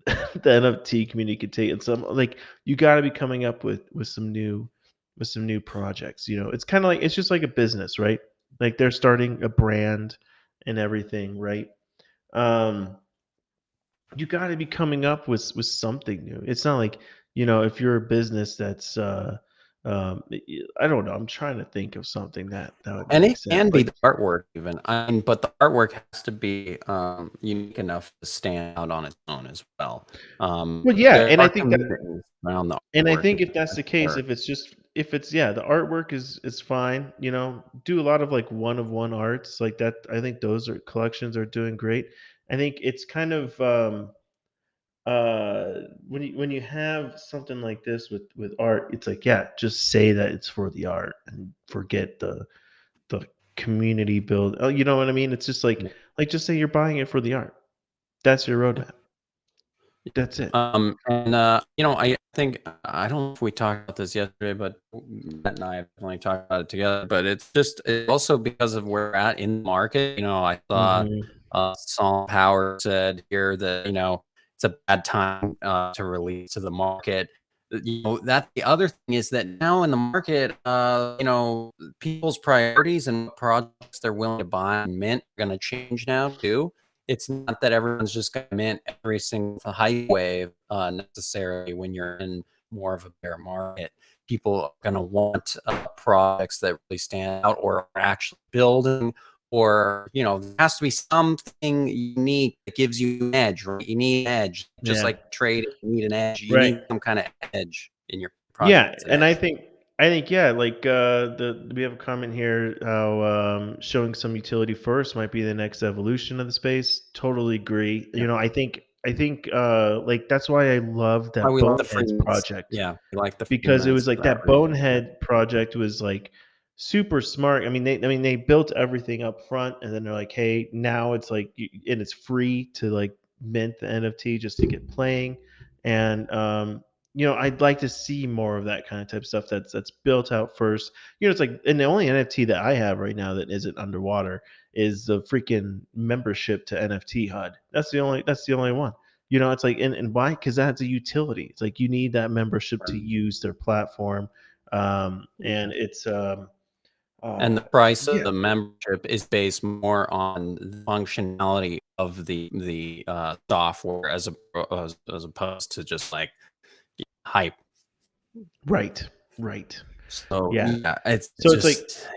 the NFT community could take. And some like you got to be coming up with some new projects. It's kind of like it's just like a business, right? Like they're starting a brand and everything, right? Um, you gotta be coming up with something new. It's not like, if you're a business that's, I don't know, I'm trying to think of something that would And make it sense. can be Like the artwork even. I mean, but the artwork has to be unique enough to stand out on its own as well. well, yeah, There are communities around the and I artwork. think if that's the case, if it's yeah, the artwork is fine, do a lot of like one of one arts like that. I think those are collections are doing great. I think it's kind of when you have something like this with art, it's like yeah, just say that it's for the art and forget the community build. Oh, you know what I mean? It's just like just say you're buying it for the art. That's your roadmap. That's it. And I think I don't know if we talked about this yesterday, but Matt and I have definitely talked about it together. But it's also because of where we're at in the market. I saw Hmm. Saul Power said here that it's a bad time to release to the market. That the other thing is that now in the market, people's priorities and what projects they're willing to buy and mint are going to change now too. It's not that everyone's just going to mint every single hype wave necessarily when you're in more of a bear market. People are going to want products that really stand out or are actually building, or there has to be something unique that gives you an edge, right? You need an edge, just Yeah. like trading. You need an edge. You Right. need some kind of edge in your project. Yeah, It's an and I edge. think I think yeah, like the we have a comment here how showing some utility first might be the next evolution of the space. Totally agree. Yeah. I think like that's why I love Why that we like the Boneheads freemiums. project Yeah, we like the because it was freemiums for like that that reason. Yeah. Bonehead project was like super smart. I mean they built everything up front and then they're like, "Hey, now it's like and it's free to like mint the NFT just to get playing." And I'd like to see more of that kind of type stuff that's built out first. It's like and the only NFT that I have right now that isn't underwater is the freaking membership to NFT HUD. That's the only one. It's like, and why? Because that's a utility. It's like you need that membership to use their platform, and it's And the price of yeah, the membership is based more on the functionality of the software as opposed to just like hype. right, right, So yeah. yeah, it's So it's like just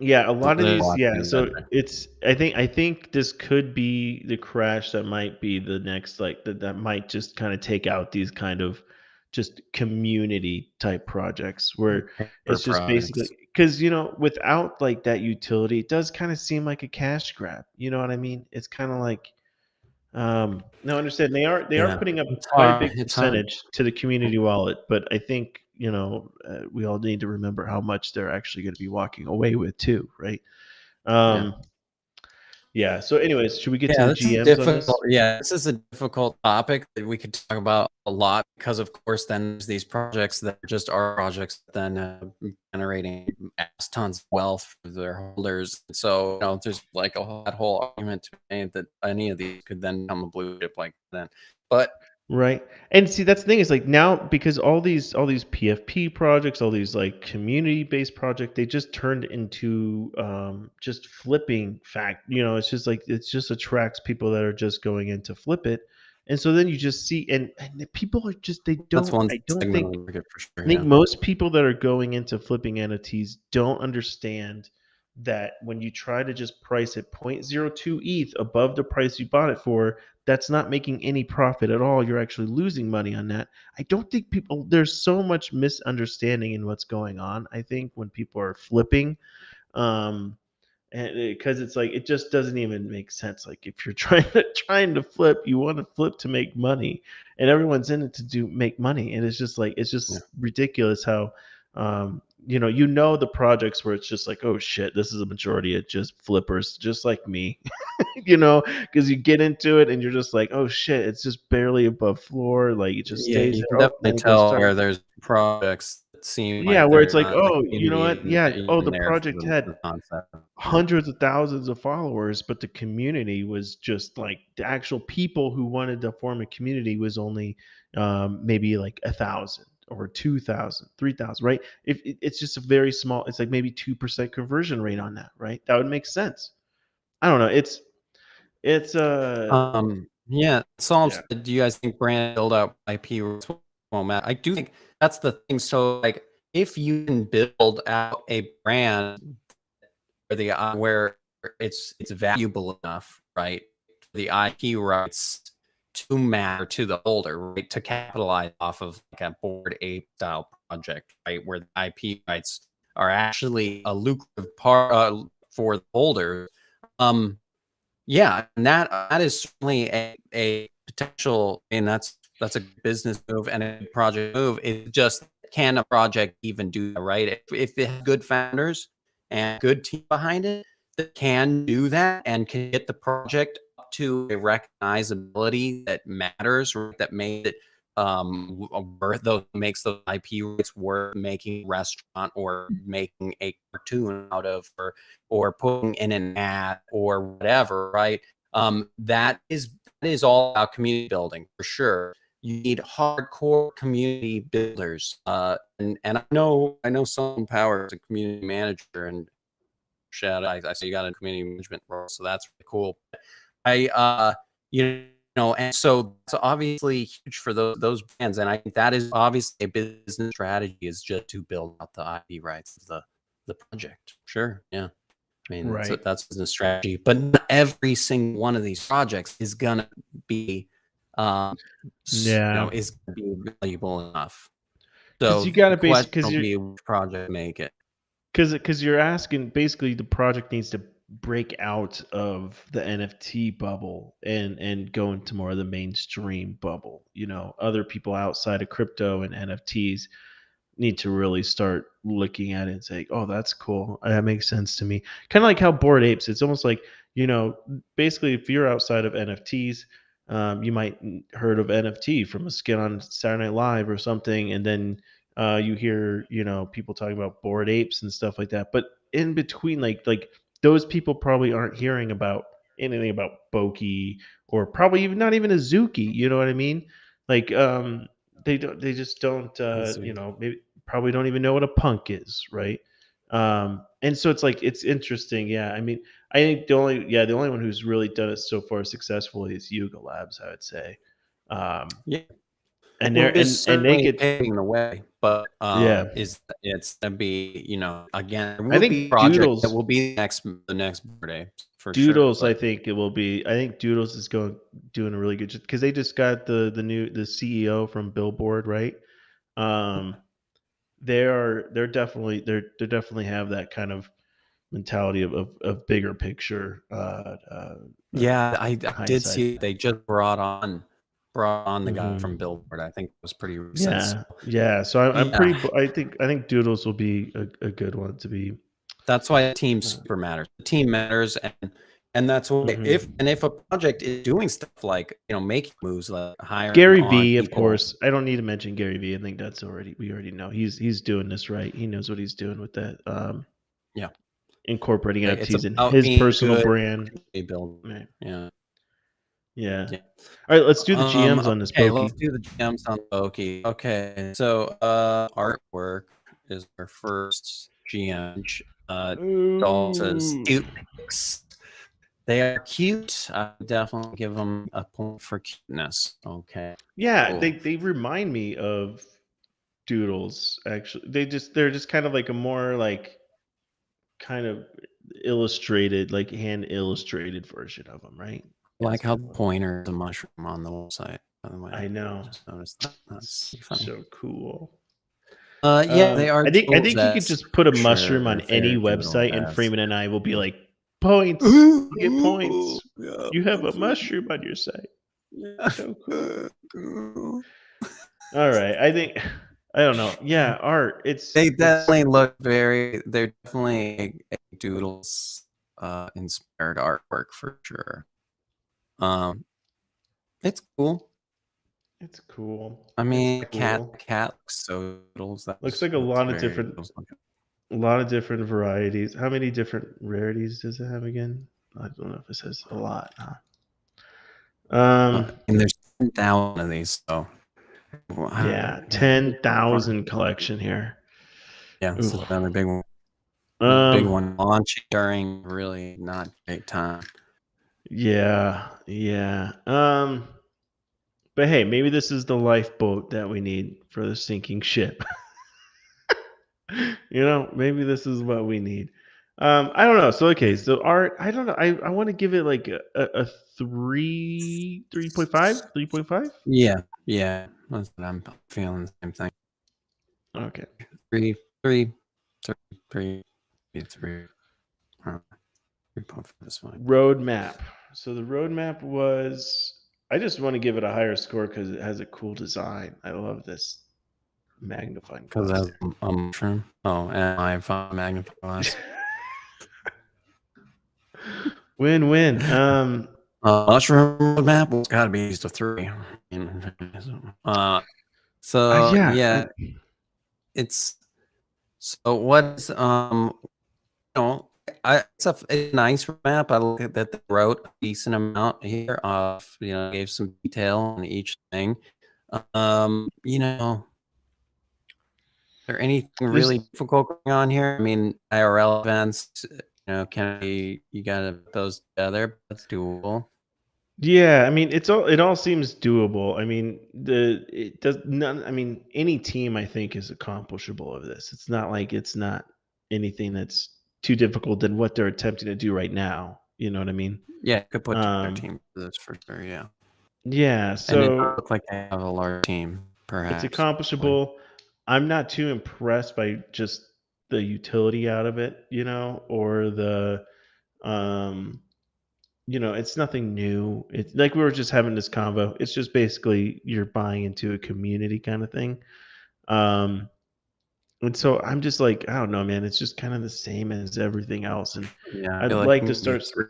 yeah, a lot of there's a these lot to yeah. do So better. it's I think this could be the crash that might be the next like that might just kind of take out these kind of just community type projects where Paper it's just basically products. because without like that utility, it does kind of seem like a cash grab. You know what I mean? It's kind of like no, I understand they are Yeah, putting up it's quite a hard. big It's hard. percentage to the community wallet, but I think we all need to remember how much they're actually going to be walking away with too, right? Yeah. Um, Yeah. So, anyways, should we get to Yeah, the this is GMs on difficult. this? Yeah, this is a difficult topic that we could talk about a lot because, of course, then there's these projects that are just our projects, then generating mass tons of wealth for their holders. So, there's like that whole argument to be made that any of these could then become a blue chip like then. But Right. And see, that's the thing is like now because all these PFP projects, all these like community-based project, they just turned into just flipping fact. It's just like it just attracts people that are just going in to flip it. And so then you just see and the people are just they that's don't one I don't segment of think the market for I sure. think Yeah. most people that are going into flipping NFTs don't understand that when you try to just price it 0.02 ETH above the price you bought it for, that's not making any profit at all. You're actually losing money on that. I don't think there's so much misunderstanding in what's going on. I think when people are flipping, um, and because it's like it just doesn't even make sense. Like if you're trying to flip, you want to flip to make money, and everyone's in it to do make money, and it's just like it's Yeah. just ridiculous how the projects where it's just like, oh shit, this is a majority of just flippers just like me. Because you get into it and you're just like, oh shit, it's just barely above floor, like it just Yeah, stays you can there. Oh, definitely then it goes tell down. where there's projects that seem Yeah, like where it's they're like, not the oh, you know community what? Yeah, oh, even the there for project had the concept. Yeah. hundreds of thousands of followers, but the community was just like the actual people who wanted to form a community was only maybe like 1,000 or 2,000, 3,000, right? If it's just a very small, it's like maybe 2% conversion rate on that, right? That would make sense. I don't know. It's Yeah, so yeah. do you guys think brand build out IP won't matter? I do think that's the thing. So, like, if you can build out a brand where it's valuable enough, right? The IP rights to matter to the holder, right? To capitalize off of like a Bored Ape style project, right? Where the IP rights are actually a lucrative part for the holder. Yeah, and that is certainly a potential, and that's a business move and a project move. It just can a project even do that, right? If it has good founders and good team behind it that can do that and can get the project up to a recognizability that matters, right? That made it worth those makes those IP rights worth making a restaurant or making a cartoon out of, or putting in an ad or whatever, right? That is all about community building for sure. You need hardcore community builders, and I know Sun Power is a community manager, and I see you got a community management role, so that's really cool. I and so it's obviously huge for those brands, and I think that is obviously a business strategy is just to build out the IP rights of the project. Sure, yeah. I mean, so Right. that's business strategy, but not every single one of these projects is gonna be, um, Yeah. is gonna be valuable enough. Because So you got the to base question because will you're be which project make it. because you're asking basically the project needs to break out of the NFT bubble and go into more of the mainstream bubble. Other people outside of crypto and NFTs need to really start looking at it and say, "Oh, that's cool. That makes sense to me." Kind of like how Bored Apes. It's almost like you know, basically, if you're outside of NFTs, you might heard of NFT from a skit on Saturday Night Live or something, and then you hear people talking about Bored Apes and stuff like that. But in between, like those people probably aren't hearing about anything about Boki or probably even not even Azuki. You know what I mean? Like they just don't Let's see. maybe probably don't even know what a punk is, right? And so it's like it's interesting. Yeah, I mean, I think the only one who's really done it so far successfully is Yuga Labs, I would say. um Yeah, and who they're is and they certainly get paving the way, but, yeah. it's gonna be, again, there I will be think project that will be the next birthday for sure, Doodles, I but think it will be. I think Doodles is doing a really good because they just got the CEO from Billboard, right? Um, they're definitely have that kind of mentality of bigger picture yeah, I did hindsight. see they just brought on the guy from Hmm. Billboard. I think it was pretty recent. So, Yeah, yeah. So I'm yeah, pretty. I think Doodles will be a good one to be. that's why the team Uh, super matters. The team matters, and And that's what Mhm. if a project is doing stuff like, making moves, like hiring Gary on V, of people. course. I don't need to mention Gary V. I think we already know. He's doing this right. He knows what he's doing with that, Yeah. incorporating Like, it's NFTs in about his being personal good brand. community building. Right. Yeah. Yeah. Yeah. All right, let's do the GMs on this Okay, let's pokey. do the gems on Loki. Okay, so artwork is our first GM. Dolls as Ooh. cute pics. They are cute. I would definitely give them a point for cuteness. Okay. Yeah, Cool. they remind me of doodles, actually. They're just kind of like a more like kind of illustrated, like hand illustrated version of them, right? That's Like how kind the of what pointer is a mushroom on the website, by the way. I I know. just noticed that. That's It's funny. so cool. Yeah, they are I doodles think you could as just put a for mushroom on sure. any They're doodles website, and as. Freeman and I will be like, points. You get Ooh, points. yeah, You have a mushroom. mushroom on your site. Yeah. So cool. Cool. All right. I think I don't know. Yeah, art. They It's definitely look very. They're definitely a doodles inspired artwork for sure. Um, it's cool. it's cool. I It's mean, cool. cat looks so doodles. Looks like That's very doodles looking. a lot of different varieties. How many different rarities does it have again? I don't know if it says a lot. Huh? And there's 10,000 of these, so Yeah, yeah, 10,000 collection here. yeah, this Ooh. is another big one. Another big Um, one launching during really not great time. yeah, yeah. But hey, maybe this is the lifeboat that we need for the sinking ship. Maybe this is what we need. I don't know. So okay, so art, I don't know. I want to give it like a 3.5, 3.5. Yeah, yeah, that's what I'm feeling. The same thing. Okay. Three, three, three, three, three. 3.5 is fine. Roadmap. So the roadmap was. I just want to give it a higher score because it has a cool design. I love this magnifying Because glass that's there. a mushroom. Oh, and I found magnifying glass. Win win. Mushroom roadmap. Well, it's got to be used to 3. So Yeah. yeah, it's so what's you know, it's a nice map. I look at that they wrote a decent amount here of, gave some detail on each thing. Is there anything really There's difficult going on here? I mean, IRL events, you gotta put those together, but that's doable. Yeah, I mean, it all seems doable. I mean, the it does none. I mean, any team I think is accomplishable of this. It's not like it's not anything that's too difficult than what they're attempting to do right now. You know what I mean? Yeah, could put together a Um, team for this for sure, yeah. yeah, And it does so look like they have a large team, it's perhaps, possibly. accomplishable. I'm not too impressed by just the utility out of it, or um it's nothing new. It's like we were just having this convo. It's just basically you're buying into a community kind of thing. Um, and so I'm just like, I don't know, man. It's just kind of the same as everything else. And Yeah, I I'd feel like like to maybe start. 3.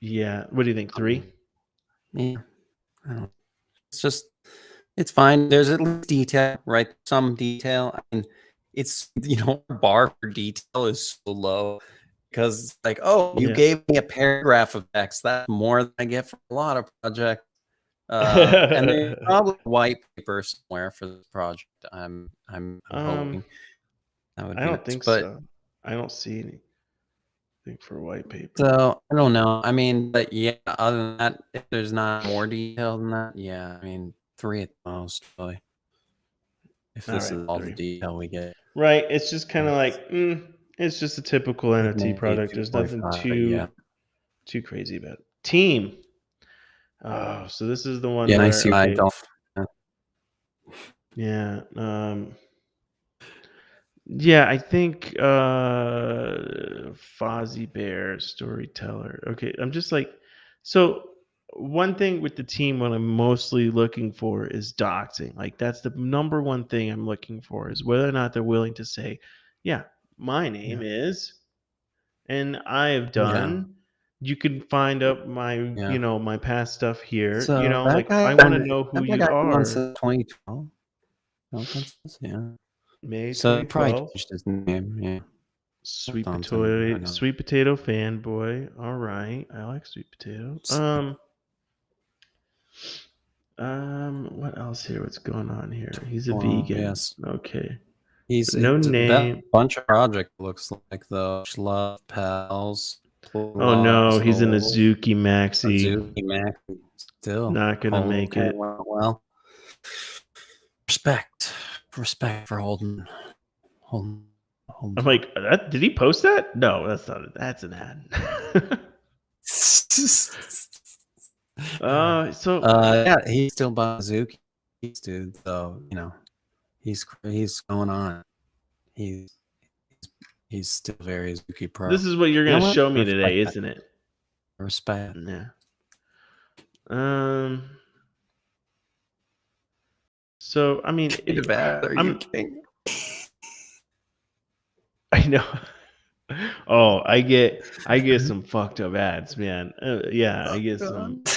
Yeah. What do you think? Three? Yeah, I don't know. It's just it's fine. There's at least detail, right? Some detail. I mean, it's our bar for detail is so low because it's like, oh, you Yeah. gave me a paragraph of text. That's more than I get for a lot of projects. And there's probably a white paper somewhere for this project. I'm um, hoping that would I be don't nice. think But so. I don't see anything for white paper. so I don't know. I mean, but yeah, other than that, if there's not more detail than that, yeah, I mean, 3 at the most, really. If All this right, is all the three. detail we get. Right. It's just kind of It's like, it's just a typical like NFT maybe product. There's nothing 2.5, but yeah. too crazy about it. Team. Oh, so this is the one Yeah, nice where UI okay, Dolph. yeah, yeah, I think Fozzie Bear storyteller. Okay, I'm just like, so one thing with the team, what I'm mostly looking for is doxing. Like that's the number one thing I'm looking for is whether or not they're willing to say, yeah, my name Yeah. is, and I have Yeah. done. You can find up my, Yeah. my past stuff here. So Like I want to know who that you guy been on are. since 2012. Nope, that's yeah. May So he probably 2012. changed his name. Yeah, that's Sweet something I potato, know. sweet potato fanboy. All right, I like sweet potato. What else here? What's going on here? He's a Well, vegan. yes, Okay, he's no that name. bunch of project looks like the Love Pals, Oh no, Lost he's an Souls, Azuki Maxi. Azuki Mac. Still, Not gonna make okay, it. well, respect, respect for holding, I'm holding. like, did he post that? No, that's not. That's an ad. So Yeah, he's still Bazuki, dude. So he's going on. He's he's still very Azuki pro. this is what you're You know gonna what? show me Respect today, that. isn't it? Respect. Yeah. Um. So I mean, Kind of bad are you I'm. kidding? I know. Oh, I get some fucked up ads, man. Yeah, Oh, God.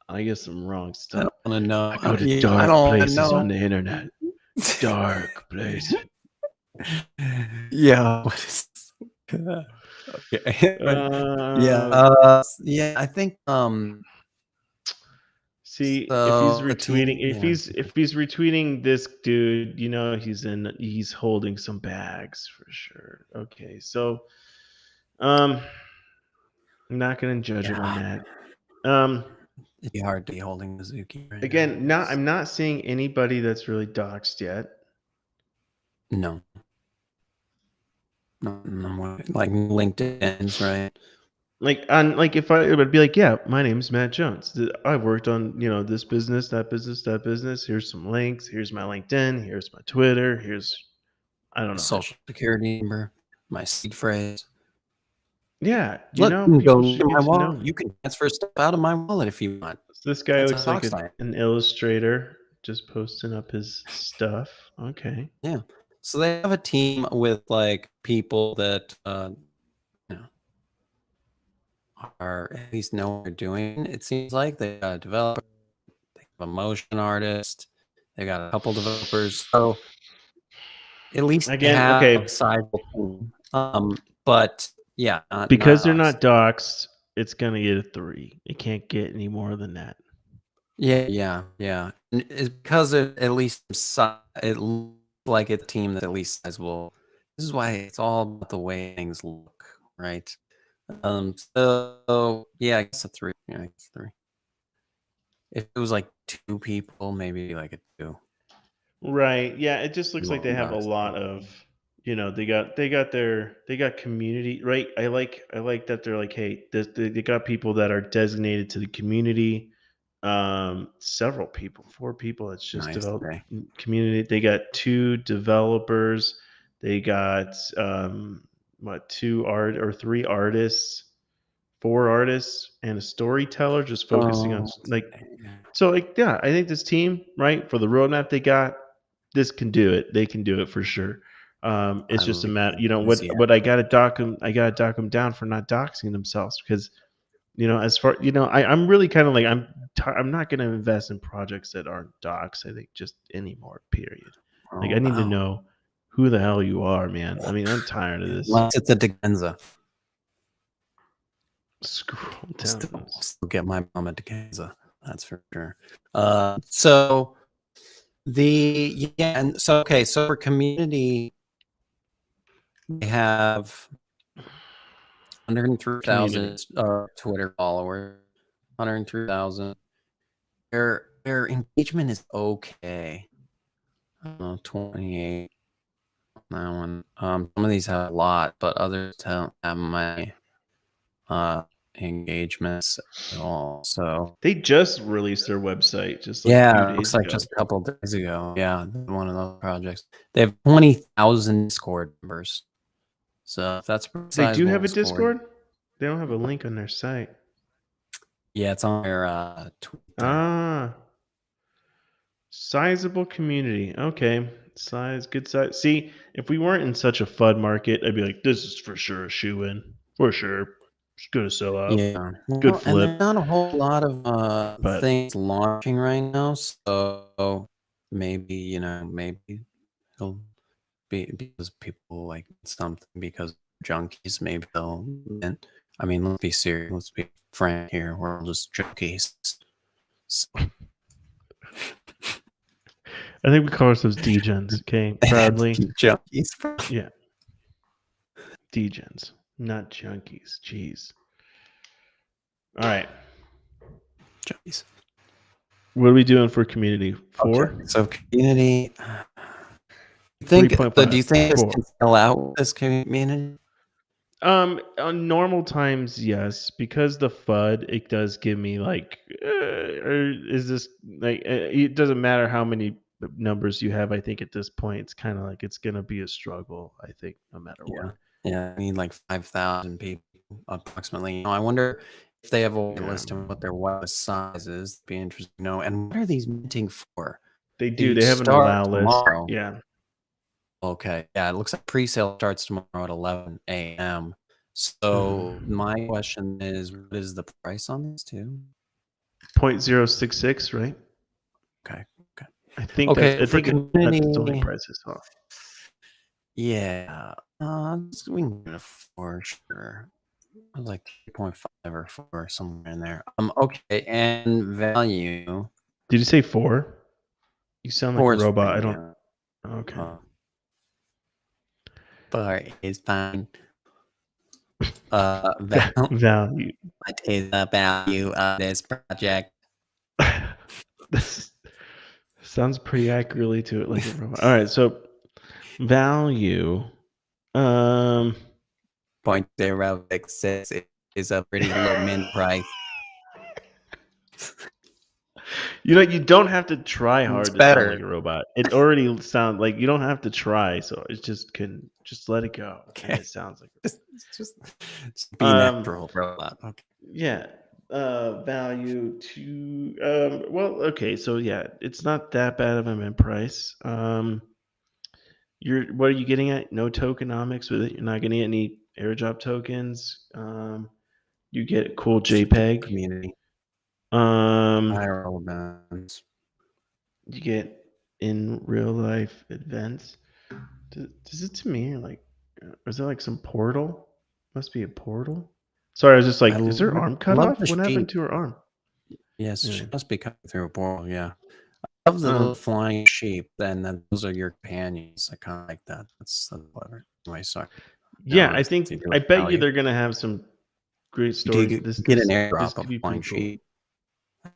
I get some wrong I stuff. don't want to know. I go to Yeah, I dark don't want to places on know. the internet. Dark places. Yeah. What is okay. Yeah. Uh, Yeah. I think. See, if he's So the retweeting, team. Yeah. if he's retweeting this dude, he's holding some bags for sure. Okay, so um, I'm not gonna judge him on Yeah. that. Um, It'd be hard to be holding Mizuki right now. again, not I'm not seeing anybody that's really doxed yet. No. No, like LinkedIn's right. Like if I it would be like, yeah, my name's Matt Jones. I've worked on this business, that business, that business. Here's some links. Here's my LinkedIn. Here's my Twitter. Here's I don't know. Social security number, my seed phrase. Yeah, Look, you can people go should to get my to know wallet. me. You can transfer stuff out of my wallet if you want. So this guy That's a looks like doc site. an illustrator just posting up his stuff. Okay. Yeah. So they have a team with like people that you know are at least know what they're doing. It seems like they got a developer, they have a motion artist, they got a couple developers. So at least they Again, have a okay, sizable team. But yeah, because not they're us. not doxed, it's gonna get a 3. It can't get any more than that. Yeah. And it's because at least it looks like it's a team that's at least sizable. This is why it's all about the way things look, right? So yeah, I guess a 3. Yeah, I guess 3. If it was like 2 people, maybe like a 2. Right. Yeah, it just looks like they have a $1. lot of, they got community, right? I like that they're like, hey, they got people that are designated to the community. Several people, 4 people that's just Nice. developed Okay. community. They got 2 developers. They got what, 3 artists, 4 artists, and a storyteller just focusing on Oh, like so, like, yeah, I think this team, right, for the roadmap they got, this can do it. They can do it for sure. I It's just a like matter, the what enthusiasm. I gotta dock them. I gotta dock them down for not doxing themselves because as far I'm really kind of like I'm not gonna invest in projects that aren't docs. I think just anymore. Period. Like Oh, I need to wow. know who the hell you are, man. I mean, I'm tired of this. Unless it's a Degenza. Scroll I'll down. still get my mom a Degenza. That's for sure. So and so okay, so for community, they have 103,000 Community. Twitter followers. 103,000. Their engagement is okay. 28. That one. Some of these have a lot, but others don't have my engagements at all. So They just released their website just like a few yeah, it days looks like ago. just a couple days ago. Yeah, one of those projects. They have 20,000 Discord members. So that's pretty They do sizable have a Discord. Discord? They don't have a link on their site. Yeah, it's on their Twitter. Ah, sizable community. Okay. Good size. See, if we weren't in such a FUD market, I'd be like, this is for sure a shoe in. For sure. It's gonna sell out. Yeah. Good Well, and flip, there's not a whole lot of but things launching right now, so maybe, maybe it'll be because people like something because junkies, maybe they'll mint. I mean, let's be serious, let's be frank here. We're all just junkies. So, I think we call ourselves degens. Okay, proudly. junkies. Yeah, degens, not junkies. Jeez. All right. Junkies. What are we doing for community? Okay, 4? so community. Do 3.5. you think this 4. can sell out with this community? On normal times, yes, because the FUD, it does give me like, or is this like, it doesn't matter how many numbers you have. I think at this point, it's kind of like it's gonna be a struggle. I think no matter Yeah. what. Yeah, I need like 5,000 people approximately. I wonder if they have a wait Yeah, list and what their waitlist size is. It'd be interesting to know. And what are these minting for? they do. They They have an start allow list. tomorrow. Yeah, Okay. Yeah, it looks like pre-sale starts tomorrow at 11 a.m. So my question is, what is the price on this too? 0.066, right? Okay. Okay. I think Okay, for that's its only community, prices, huh? yeah, we can get a 4, sure. I was like 3.5 or 4, somewhere in there. Okay, and value Did you say 4? You sound like a 4 is robot. I fine, don't. yeah. Okay. 4 is fine. What Value. is the value of this project? This sounds pretty accurately to it like a robot. All right, so value. Um, 0.066 is a pretty low mint price. you don't have to try It's hard to sound like a better. robot. It already sounds like you don't have to try. So it just let it go, and Okay. it sounds like. Just, just be Um, natural, robot. Okay. yeah. Value to well, okay, so yeah, it's not that bad of a mint price. What are you getting at? No tokenomics with it. You're not getting any airdrop tokens. You get a cool It's just JPEG. community. Um, Viral events. you get in real life events. Does it to me like? Is there like some portal? Must be a portal. Sorry, I was just I like, is her arm cut love off? the What happened sheep. to her arm? Yes, she Anyway, must be coming through a portal. Yeah. I love the little um, flying sheep. Then those are your companions. I kind of like that. That's clever. Anyway, sorry. yeah, Now I let's think see I the bet you value. they're gonna have some great You could stories. get an This airdrop could of be flying pretty cool. sheep.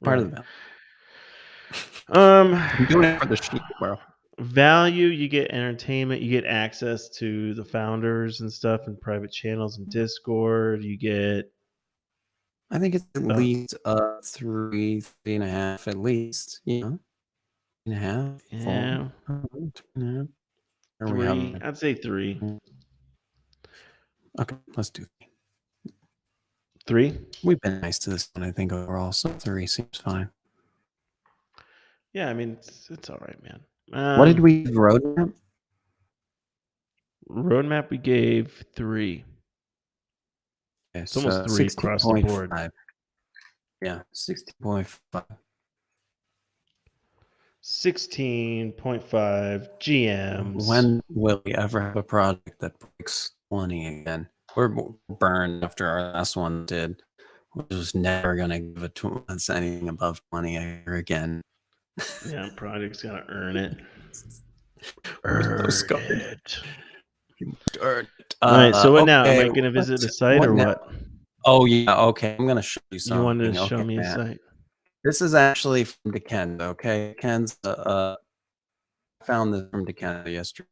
Part of Right. the value. Um, I'm doing it for the sheep, bro. value, you get entertainment, you get access to the founders and stuff and private channels and Discord. You get I think it's at uh, least 3.5 at least. You know, 3.5, 4. yeah, 2.5. Are we 3. having? I'd say 3. Okay, let's do 3. We've been nice to this one, I think, overall. So 3 seems fine. Yeah, I mean it's all right, man. What did we roadmap? Roadmap we gave 3. Okay, It's almost so 3 across the board. 16.5. Yeah, 16.5. 16.5 GMs. When will we ever have a project that breaks 20 again? We're burned after our last one did. We're just never gonna give it to us anything above 20 ever again. Yeah, project's gotta earn it. We're so Earn scarred. it. Darn it. All right, so what now? Am Okay, I gonna visit a site what or now? what? Oh yeah, okay. I'm gonna show you You wanted to something. show Okay, me a Matt. site. This is actually from Dekenza, okay? Ken's found this from Dekenza yesterday.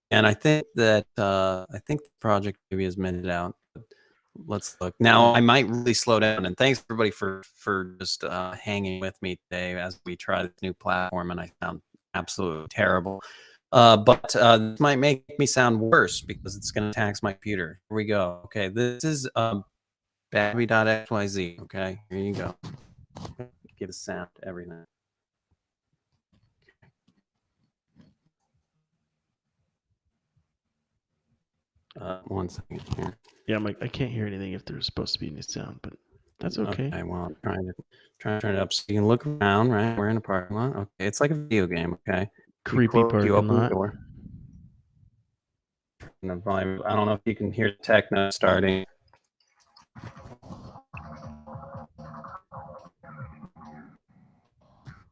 And I think that the project maybe is minted out. Let's look. Now I might really slow down. And thanks everybody for just hanging with me today as we try this new platform. And I sound absolutely terrible. But this might make me sound worse because it's going to tax my computer. Here we go. Okay, this is Babby.xyz. Okay, here you go. Get a sound every night. 1 second here. Yeah, I'm like, I can't hear anything if there's supposed to be any sound, but that's okay. Okay, well, I'm trying to turn it up so you can look around, right? We're in a parking lot. Okay, it's like a video game, okay? Creepy You parking open the lot. door. And the volume, I don't know if you can hear the techno starting.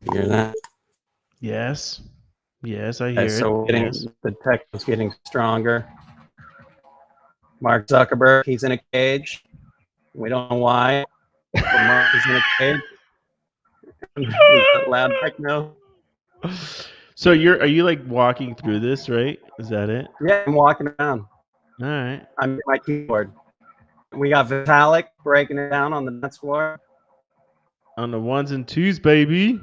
You hear that? Yes. Yes, I Okay, hear so it. Yes. the techno's getting stronger. Mark Zuckerberg, he's in a cage. We don't know why, but Mark is in a cage. We've got loud techno. So are you like walking through this, right? Is that it? Yeah, I'm walking around. All right. I'm at my keyboard. We got Vitalik breaking it down on the dance floor. On the ones and twos, baby.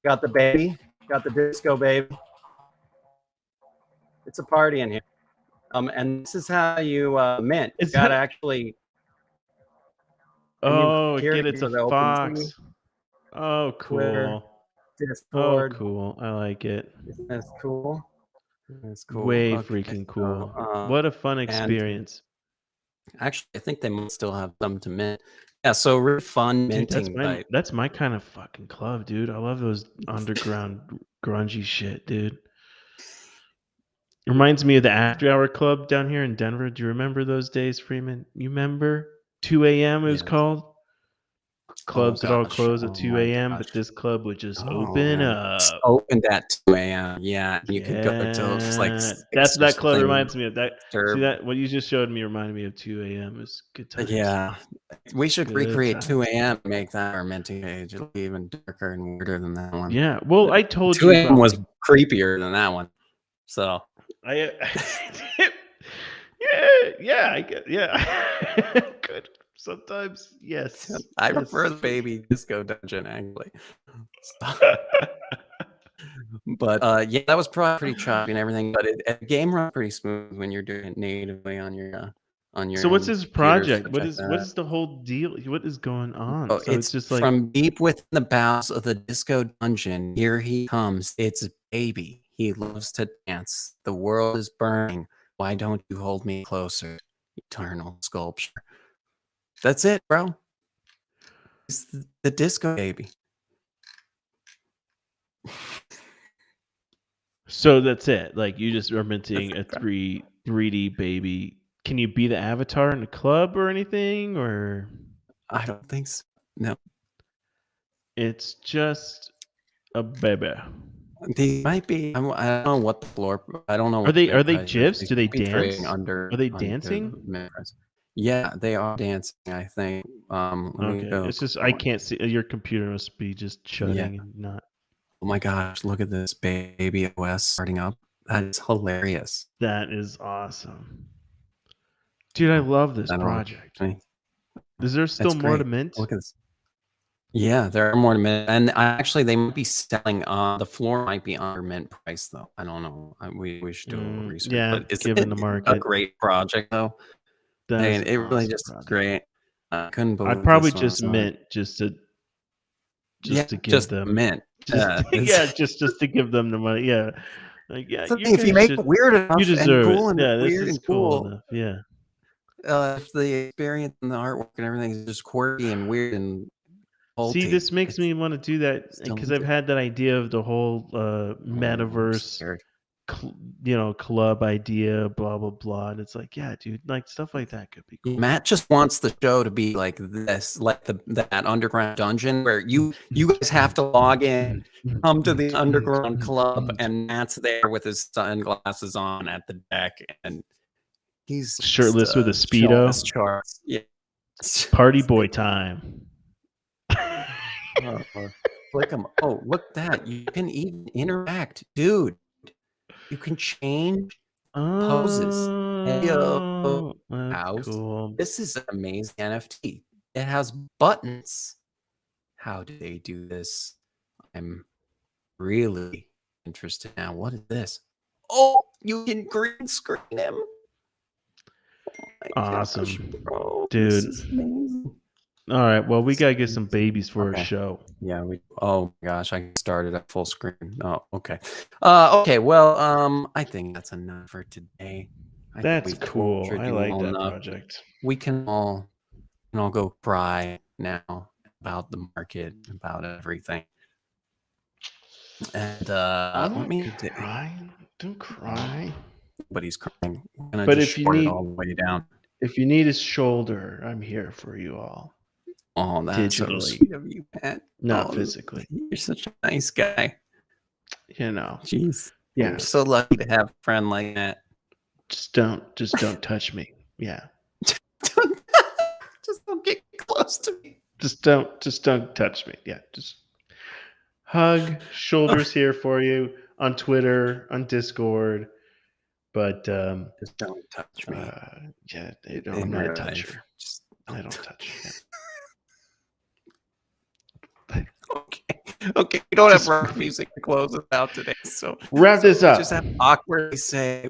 Got the baby. Got the disco baby. It's a party in here. And this is how you mint. You Is got to that? actually. Oh, security get it's a to open fox. Oh, Twitter, cool. Oh, Discord. cool. I like it. Isn't that cool? That's cool. Way Okay, freaking cool. so, What a fun and experience. actually, I think they might still have some to mint. Yeah, so really fun Dude, minting. that's my kind of fucking club, dude. I love those underground grungy shit, dude. Reminds me of the After Hour Club down here in Denver. Do you remember those days, Freeman? You remember? 2 a.m. it was Yes. called. Clubs would all gosh. close at Oh 2 my a.m., gosh. but this club would just Oh, open man. up. Opened at 2 a.m. Yeah, you could go till just like Yeah. 6 That's or that club something. reminds me of that. See Or, that what you just showed me reminded me of 2 a.m. It's good times. yeah, we should Good recreate times. 2 a.m. and make that our minting age. It'll be even darker and weirder than that one. Yeah. Well, I told 2 you a.m. about was creepier than that one. So I yeah, I get yeah. Good. Sometimes, yes. I Yes. prefer the baby disco dungeon actually. So, but yeah, that was probably pretty choppy and everything. But the game runs pretty smooth when you're doing it natively on your So what's his computer. So project? check What that. is the whole deal? What is going on? Oh, So it's it's just like from deep within the bowels of the disco dungeon. Here he comes. It's baby. He loves to dance. The world is burning. Why don't you hold me closer? Eternal sculpture. That's it, bro. It's the disco baby. so that's it. Like you just are minting That's a it, bro. 3D baby. Can you be the avatar in the club or anything? Or I don't think so. No. it's just a baby. They might be. I don't know what the floor. I don't know Are what they the mint are they price is. GIFs? Do they Might be trading dance? Are they under dancing? the mint price. Yeah, they are dancing. I think. Let me Okay. go. It's just I can't see your computer must be just Yeah. shutting and not. Oh my gosh! Look at this baby OS starting up. That is hilarious. That is awesome. Dude, I love this I don't know. project. I mean, Is there still it's more to great. mint? Look at this. Yeah, there are more to mint, and actually they might be selling. The floor might be under mint price though. I don't know. We should do a little research. Yeah, But isn't given it the a market. great project though? That I is mean, an it really awesome just is project. great. I couldn't believe I'd probably this just one. mint just to Yeah, give just them mint. just Yeah, just to give them the money. Yeah. Like, yeah, that's the you thing. If you guys make should it weird you enough and deserve it. cool and Yeah, this weird is and cool cool, enough. Yeah. if the experience and the artwork and everything is just quirky and weird and See, culty, this makes it's me want to do that still because mint I've it. had that idea of the whole I'm metaverse, scared. club idea, blah blah blah. And it's like, yeah, dude, like stuff like that could be cool. Matt just wants the show to be like this, like that underground dungeon where you guys have to log in, come to the underground club, and Matt's there with his sunglasses on at the deck, and he's just, Shirtless with a showing us Speedo. charts. Yeah. Party boy time. Click them. Oh, look that. You can even interact. Dude, you can change poses. Oh, that's House. cool. This is an amazing NFT. It has buttons. How do they do this? I'm really interested now. What is this? Oh, you can green screen him. Oh my gosh, Awesome. bro. Dude. This is amazing. All right. Well, we gotta get some babies for a Okay. show. Yeah, we oh my gosh, I started at full screen. Oh, okay. Okay, well, I think that's enough for today. I think That's we've told cool. you I like all that enough. project. We can all go cry now about the market, about everything. And I'm let not me crying. Don't oh, cry. nobody's crying. We're gonna But just short it all the way down. if you need a shoulder, I'm here for you all. Oh, that's so Digitally, sweet of you, Pat. not Oh, physically. you're such a nice guy. You know. Jeez. I'm Yeah. so lucky to have a friend like that. Just don't touch me. Yeah. Just don't get close to me. Just don't touch me. Yeah. Just hug, shoulders here for you on Twitter, on Discord. But Just don't touch me yeah, I'm in not a real toucher. life. Just I don't don't touch. touch. Yeah. Okay. Okay. We don't have Just rock music to close us out today. wrap this We up. just have to awkwardly say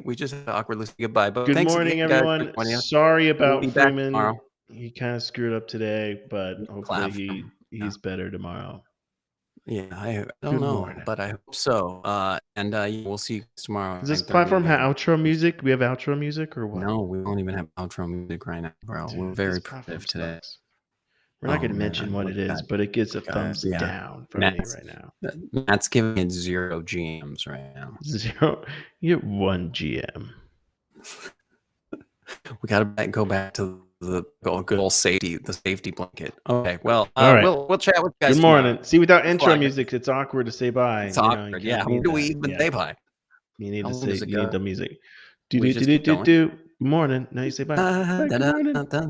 goodbye. But Good thanks morning, again, guys, for everyone. joining us. Sorry We'll about be back Freeman. tomorrow. He kind of screwed up today, but hopefully Clap for him. he's better tomorrow. Yeah, I don't Good know, morning. but I hope so. And we'll see you guys tomorrow. Does this 9:30 platform have a.m. outro music? We have outro music or what? No, we don't even have outro music right now, bro. We're Dude, this very platform primitive today. sucks. We're not Oh going to man, mention what look it at is, that. but it gets a God, thumbs yeah. down from me Matt's, right now. Matt's giving it 0 GMs right now. 0. You get 1 GM. We got to go back to the good old safety blanket. Okay, well, All right. we'll chat with you guys Good morning. tomorrow. See, without It's intro like- music, it's awkward to say bye. It's You awkward. kinda Yeah, need who do we that. even Yeah. say bye? You need How to long say does it you need go? the music. Do We do just do do keep do going. do. Good morning. Now you say bye. Bye. Good morning. Da-da-da-da-da.